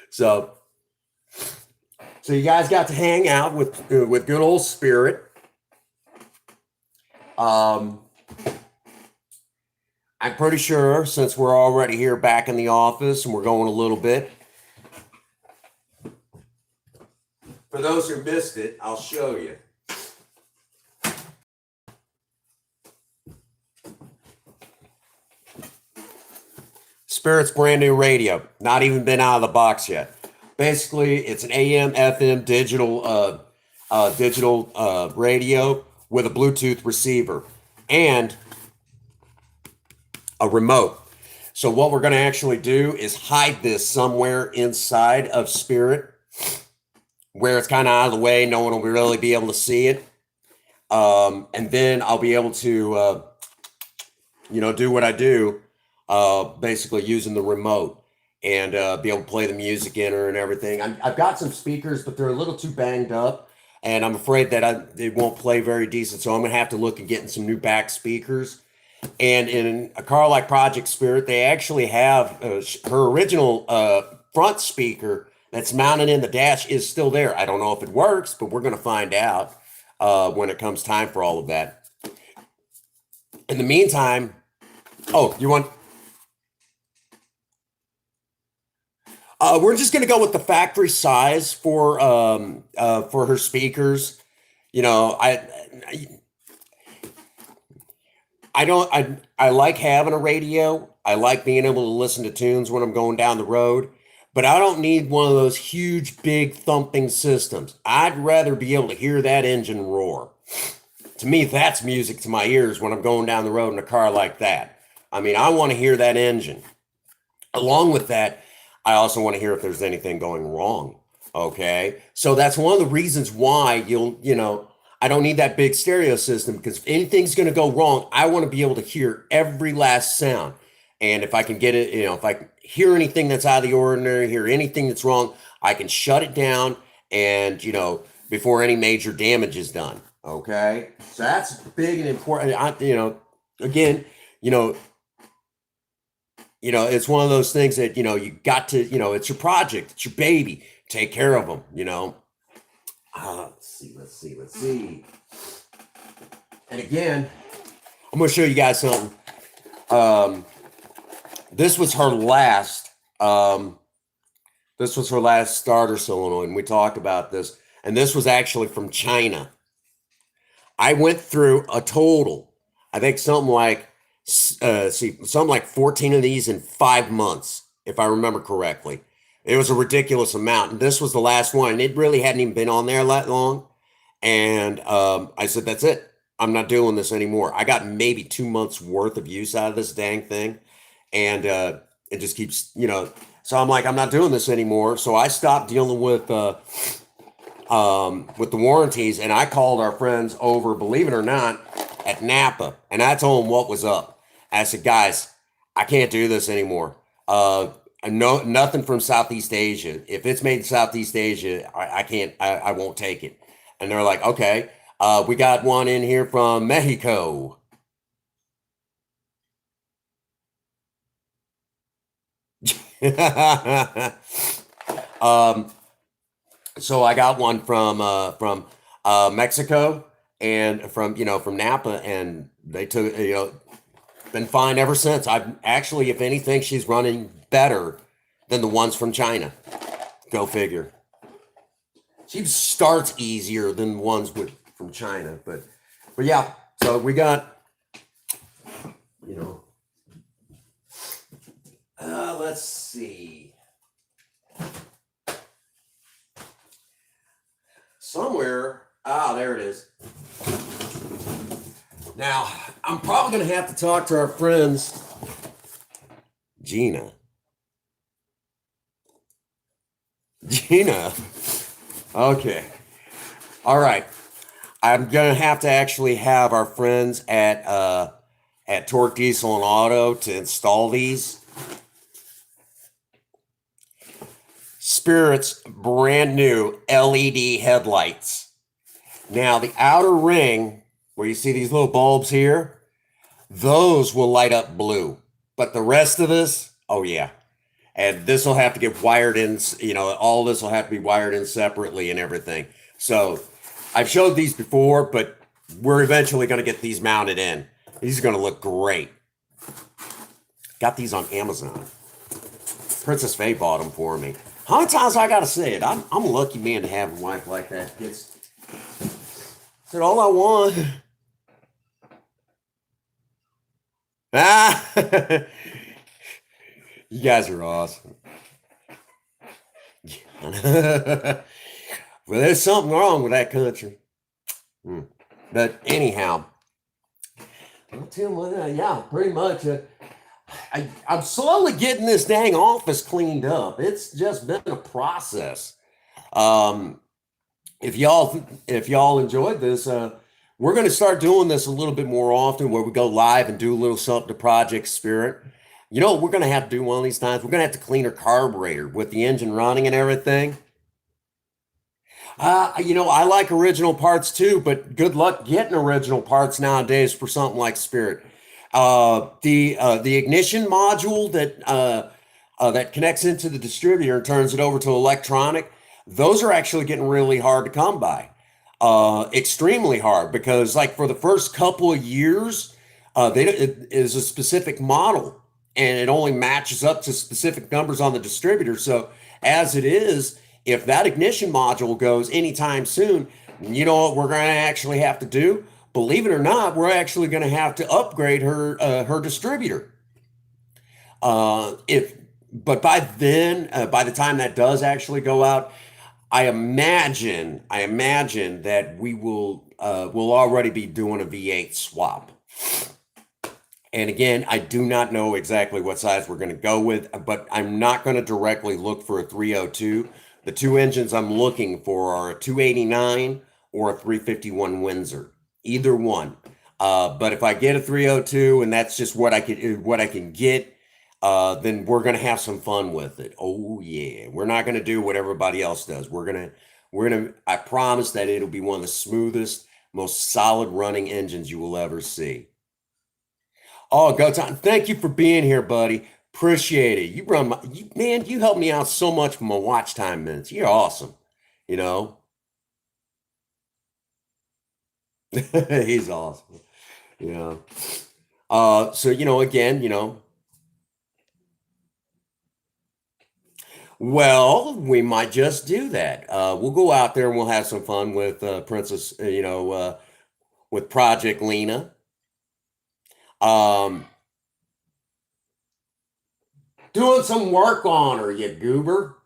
so you guys got to hang out with good old Spirit. I'm pretty sure since we're already here back in the office and we're going a little bit. For those who missed it, I'll show you. Spirit's brand new radio, not even been out of the box yet. Basically, it's an AM, FM digital radio with a Bluetooth receiver and a remote. So what we're going to actually do is hide this somewhere inside of Spirit, where it's kind of out of the way. No one will really be able to see it, and then I'll be able to, do what I do. Basically using the remote and be able to play the music in her and everything. I've got some speakers, but they're a little too banged up, and I'm afraid that it won't play very decent. So I'm gonna have to look at getting some new back speakers. And in a car like Project Spirit, they actually have her original front speaker that's mounted in the dash is still there. I don't know if it works, but we're gonna find out when it comes time for all of that. In the meantime, we're just gonna go with the factory size for her speakers. I like having a radio. I like being able to listen to tunes when I'm going down the road, but I don't need one of those huge, big thumping systems. I'd rather be able to hear that engine roar. To me, that's music to my ears when I'm going down the road in a car like that. I mean, I want to hear that engine. Along with that, I also want to hear if there's anything going wrong. Okay. So that's one of the reasons why I don't need that big stereo system, because if anything's going to go wrong, I want to be able to hear every last sound. And if I can get it, if I hear anything that's out of the ordinary, hear anything that's wrong, I can shut it down and, before any major damage is done. Okay. So that's big and important. It's one of those things that, you got to, it's your project, it's your baby, take care of them, Let's see. And again, I'm going to show you guys something. This was her last starter solenoid, and we talked about this, and this was actually from China. I went through a total, I think something like 14 of these in 5 months, if I remember correctly. It was a ridiculous amount. And this was the last one. And it really hadn't even been on there that long. And I said, that's it. I'm not doing this anymore. I got maybe 2 months worth of use out of this dang thing. And it just keeps, so I'm like, I'm not doing this anymore. So I stopped dealing with the warranties. And I called our friends over, believe it or not, at Napa. And I told them what was up. I said, guys, I can't do this anymore. Nothing from Southeast Asia. If it's made in Southeast Asia, I can't, I won't take it. And they're like, okay, we got one in here from Mexico. So I got one from Mexico and from Napa, and they took, been fine ever since. I've actually, if anything, she's running better than the ones from China. Go figure. She starts easier than ones from China, but yeah. So we got, let's see. Somewhere, there it is. Now, I'm probably going to have to talk to our friends, Gina. Gina. Okay. All right. I'm gonna have to actually have our friends at Torque Diesel and Auto to install these. Spirit's brand new LED headlights. Now the outer ring, where you see these little bulbs here, those will light up blue. But the rest of this, oh yeah. And this will have to get wired in, all this will have to be wired in separately and everything. So I've showed these before, but we're eventually going to get these mounted in. These are going to look great. Got these on Amazon. Princess Faye bought them for me. How many times I got to say it? I'm a lucky man to have a wife like that. It's all I want. Ah, you guys are awesome. Well, there's something wrong with that country. But anyhow, I'll tell you what, yeah, pretty much. I'm slowly getting this dang office cleaned up. It's just been a process. If y'all enjoyed this, we're going to start doing this a little bit more often, where we go live and do a little something to Project Spirit. You know what we're going to have to do one of these times? We're going to have to clean her carburetor with the engine running and everything. I like original parts too, but good luck getting original parts nowadays for something like Spirit. The ignition module that connects into the distributor and turns it over to electronic, those are actually getting really hard to come by. Extremely hard, because like for the first couple of years, it is a specific model and it only matches up to specific numbers on the distributor. So as it is, if that ignition module goes anytime soon, you know what we're going to actually have to do? Believe it or not, we're actually going to have to upgrade her distributor. But by then, by the time that does actually go out, I imagine that we'll already be doing a V8 swap. And again, I do not know exactly what size we're going to go with, but I'm not going to directly look for a 302. The two engines I'm looking for are a 289 or a 351 Windsor, either one. But if I get a 302 and that's just what I can get, then we're going to have some fun with it. Oh yeah, we're not going to do what everybody else does. I promise that it'll be one of the smoothest, most solid running engines you will ever see. Oh, Gotan, thank you for being here, buddy. Appreciate it. You helped me out so much with my watch time minutes. You're awesome. You know, he's awesome. Yeah. So again, well, we might just do that. We'll go out there and we'll have some fun with Princess, with Project Lena. Um, Doing some work on her, you goober.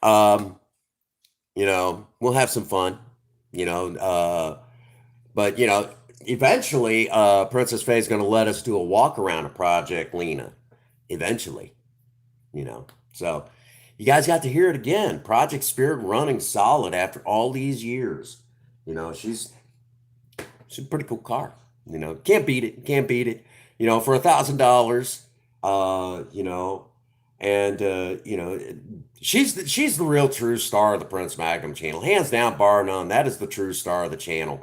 Um, we'll have some fun, but eventually, Princess Faye is going to let us do a walk around of Project Lena. Eventually, so you guys got to hear it again. Project Spirit running solid after all these years. She's a pretty cool car. Can't beat it. Can't beat it. For $1,000. And she's the real true star of the Prince Magnum channel, hands down, bar none. That is the true star of the channel.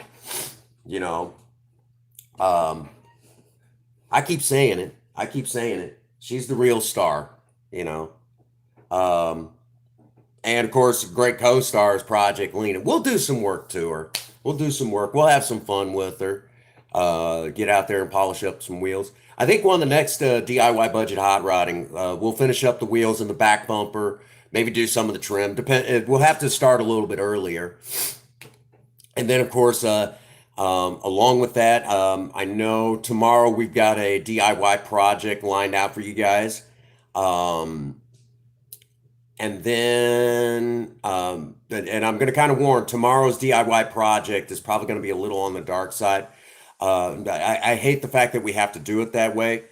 I keep saying it. She's the real star. Um, and of course, a great co-star is Project Lena. We'll do some work to her. We'll do some work. We'll have some fun with her. Get out there and polish up some wheels. I think one of the next DIY budget hot rodding, we'll finish up the wheels and the back bumper. Maybe do some of the trim. We'll have to start a little bit earlier. And then, of course, along with that, I know tomorrow we've got a DIY project lined out for you guys. And then, and I'm going to kind of warn, tomorrow's DIY project is probably going to be a little on the dark side. I hate the fact that we have to do it that way.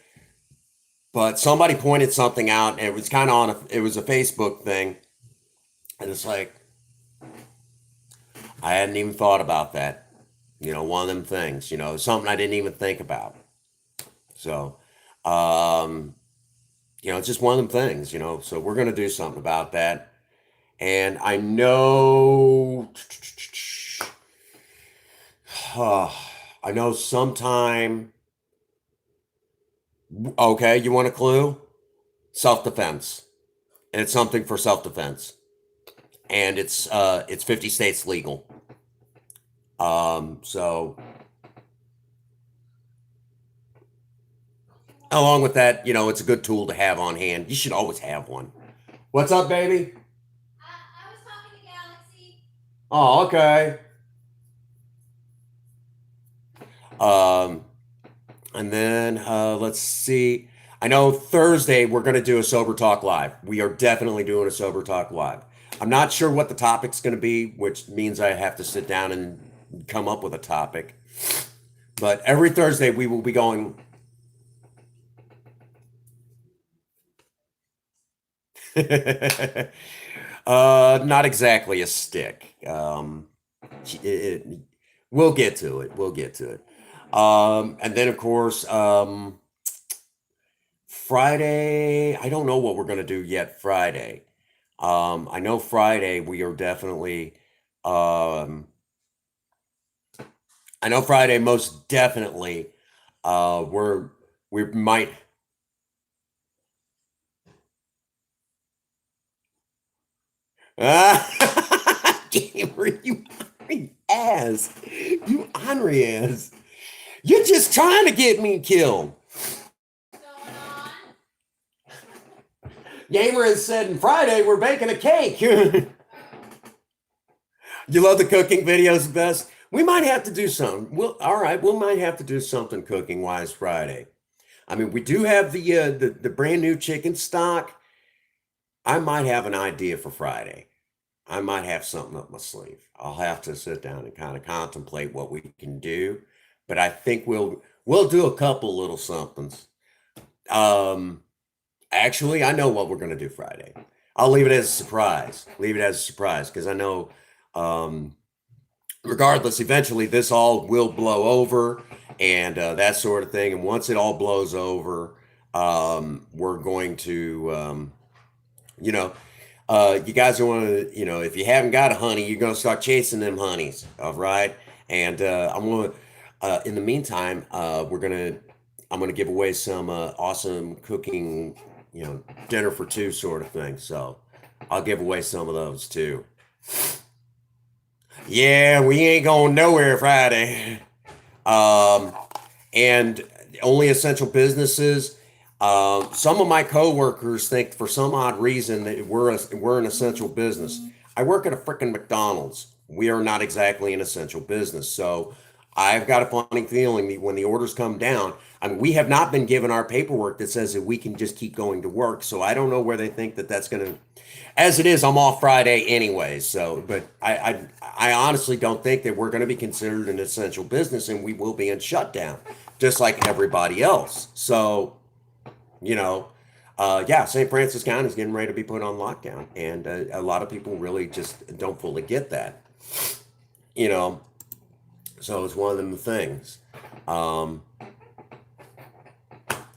But somebody pointed something out, and it was kind of it was a Facebook thing, and it's like I hadn't even thought about that. One of them things. Something I didn't even think about. So, um, it's just one of them things. So we're gonna do something about that, and I know, I know sometime. Okay, you want a clue? Self defense. And it's something for self defense, and it's 50 states legal. So along with that, it's a good tool to have on hand. You should always have one. What's up, baby? I was talking to Galaxy. Oh, okay. Um, and then let's see. I know Thursday we're going to do a Sober Talk Live. We are definitely doing a Sober Talk Live. I'm not sure what the topic's going to be, which means I have to sit down and come up with a topic. But every Thursday we will be going. Not exactly a stick. We'll get to it. We'll get to it. And then of course, Friday. I don't know what we're gonna do yet. Friday. I know Friday we are definitely. Um, I know Friday most definitely. We might. Gamer, you ornery ass. You ornery ass. You're just trying to get me killed. What's going on? Gamer has said, "And Friday we're baking a cake." You love the cooking videos best. We might have to do something. Well, all right. We might have to do something cooking wise Friday. I mean, we do have the brand new chicken stock. I might have an idea for Friday. I might have something up my sleeve. I'll have to sit down and kind of contemplate what we can do, but I think we'll do a couple little somethings. Um, Actually, I know what we're going to do Friday. I'll leave it as a surprise. Leave it as a surprise because I know, um, regardless, eventually this all will blow over and that sort of thing. And once it all blows over, we're going to, you know, you guys want to, if you haven't got a honey, you're going to start chasing them honeys. All right. And I'm going to, in the meantime, I'm going to give away some awesome cooking, dinner for two sort of thing. So I'll give away some of those too. Yeah, we ain't going nowhere Friday. Um, and only essential businesses. Some of my coworkers think for some odd reason that we're an essential business. I work at a freaking McDonald's. We are not exactly an essential business. So I've got a funny feeling that when the orders come down, I mean, we have not been given our paperwork that says that we can just keep going to work. So I don't know where they think that that's going to. As it is, I'm off Friday anyways. So, but I honestly don't think that we're going to be considered an essential business, and we will be in shutdown, just like everybody else. So, you know, yeah, St. Francis County is getting ready to be put on lockdown, and a lot of people really just don't fully get that. You know, so it's one of them things. Um,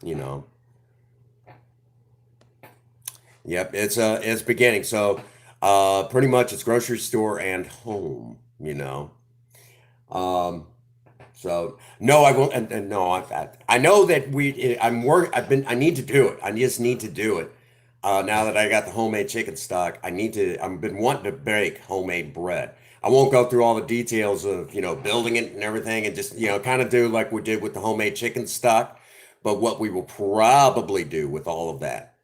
you know, yep, it's beginning. So, pretty much it's grocery store and home. Um, So no, I won't. And no, I know that I need to do it. I just need to do it. Now that I got the homemade chicken stock, I need to. I've been wanting to bake homemade bread. I won't go through all the details of building it and everything, and just kind of do like we did with the homemade chicken stock. But what we will probably do with all of that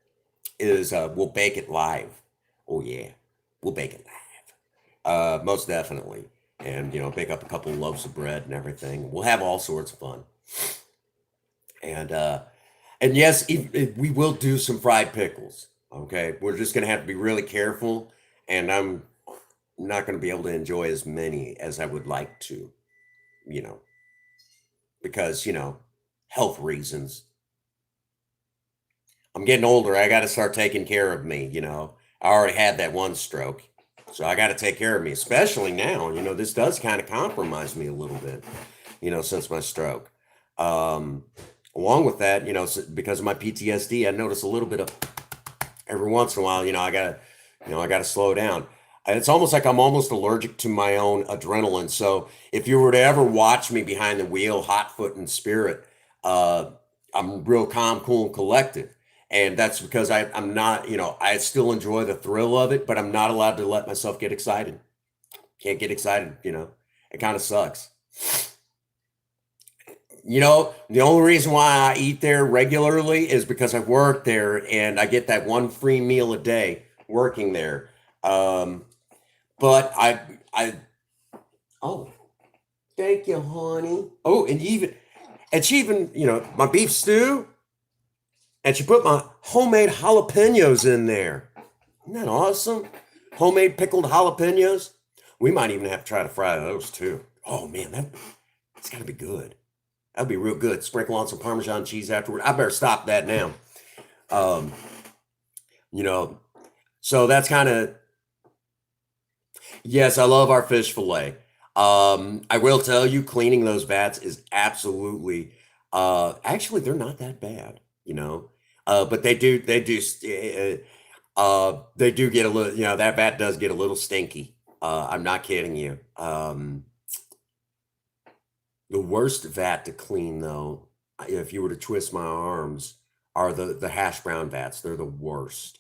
is we'll bake it live. Oh yeah, we'll bake it live. Most definitely. And bake up a couple loaves of bread and everything. We'll have all sorts of fun. And yes, we will do some fried pickles. Okay, we're just gonna have to be really careful, and I'm not gonna be able to enjoy as many as I would like to. You know, because, health reasons. I'm getting older. I got to start taking care of me. I already had that one stroke. So I got to take care of me, especially now. This does kind of compromise me a little bit, since my stroke. Um, Along with that, because of my PTSD, I notice a little bit of every once in a while, I gotta slow down. And it's almost like I'm almost allergic to my own adrenaline. So if you were to ever watch me behind the wheel, hot foot and spirit, uh, I'm real calm, cool, and collected. And that's because I'm not, I still enjoy the thrill of it, but I'm not allowed to let myself get excited. Can't get excited. It kind of sucks. The only reason why I eat there regularly is because I work there and I get that one free meal a day working there. Um, but oh, thank you, honey. Oh, and she even, my beef stew, and she put my homemade jalapenos in there. Isn't that awesome? Homemade pickled jalapenos. We might even have to try to fry those too. Oh man, that's got to be good. That'd be real good. Sprinkle on some Parmesan cheese afterward. I better stop that now. Um, you know, so that's kind of, yes, I love our fish fillet. I will tell you, cleaning those vats is absolutely, actually, they're not that bad, but they do get a little, that vat does get a little stinky. I'm not kidding you. The worst vat to clean, though, if you were to twist my arms, are the hash brown vats. They're the worst.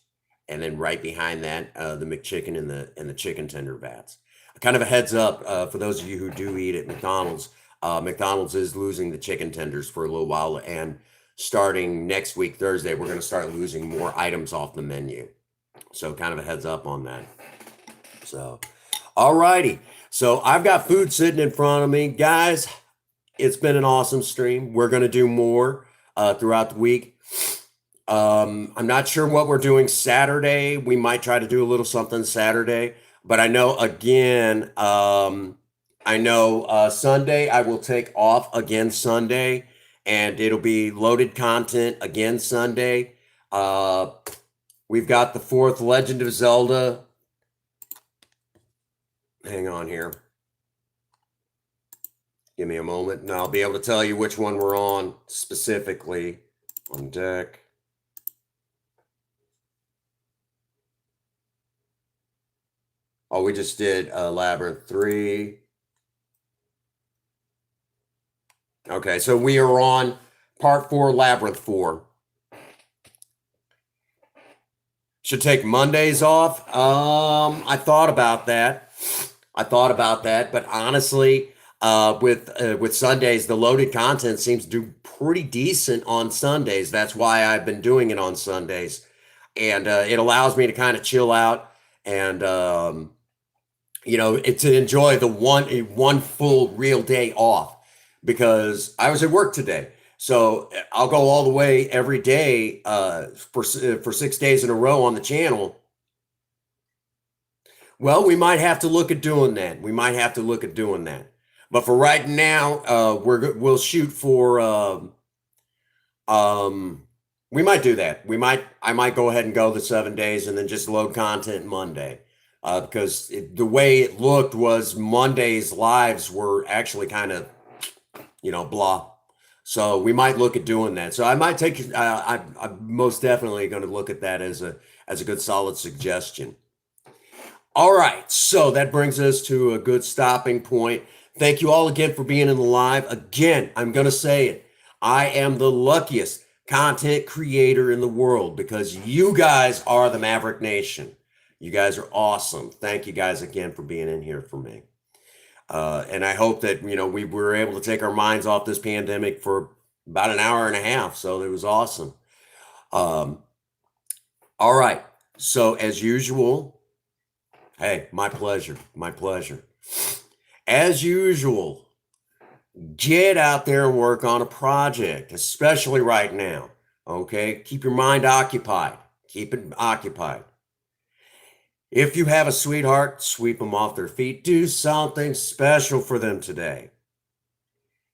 And then right behind that, the McChicken and the chicken tender vats. Kind of a heads up for those of you who do eat at McDonald's. McDonald's is losing the chicken tenders for a little while, and starting next week, Thursday, we're going to start losing more items off the menu. So kind of a heads up on that. So, all righty. So I've got food sitting in front of me, guys. It's been an awesome stream. We're going to do more throughout the week. I'm not sure what we're doing Saturday. We might try to do a little something Saturday, but I know Sunday I will take off again Sunday, and it'll be loaded content again Sunday. We've got the fourth Legend of Zelda. Hang on here. Give me a moment, and I'll be able to tell you which one we're on specifically on deck. Oh, we just did Labyrinth 3. Okay, so we are on part 4, Labyrinth 4. Should take Mondays off. I thought about that. But honestly, with Sundays, the loaded content seems to do pretty decent on Sundays. That's why I've been doing it on Sundays, and it allows me to kind of chill out and to enjoy the one full real day off, because I was at work today. So I'll go all the way every day for 6 days in a row on the channel. Well, we might have to look at doing that. But for right now, we'll shoot for. We might do that. I might go ahead and go the 7 days and then just load content Monday, because the way it looked was Monday's lives were actually kind of, blah. So we might look at doing that. So I might take. I'm most definitely going to look at that as a good solid suggestion. All right, so that brings us to a good stopping point. Thank you all again for being in the live. Again, I'm going to say it. I am the luckiest content creator in the world because you guys are the Maverick Nation. You guys are awesome. Thank you guys again for being in here for me. And I hope that, we were able to take our minds off this pandemic for about an hour and a half. So it was awesome. All right. So as usual, hey, my pleasure. As usual, get out there and work on a project, especially right now. Okay? Keep your mind occupied. Keep it occupied. If you have a sweetheart, sweep them off their feet. Do something special for them today.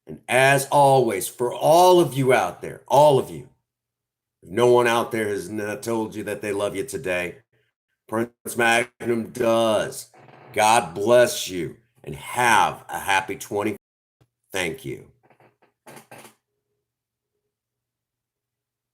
And as always, for all of you out there, all of you, if no one out there has not told you that they love you today, Prince Magnum does. God bless you and have a happy 20. Thank you.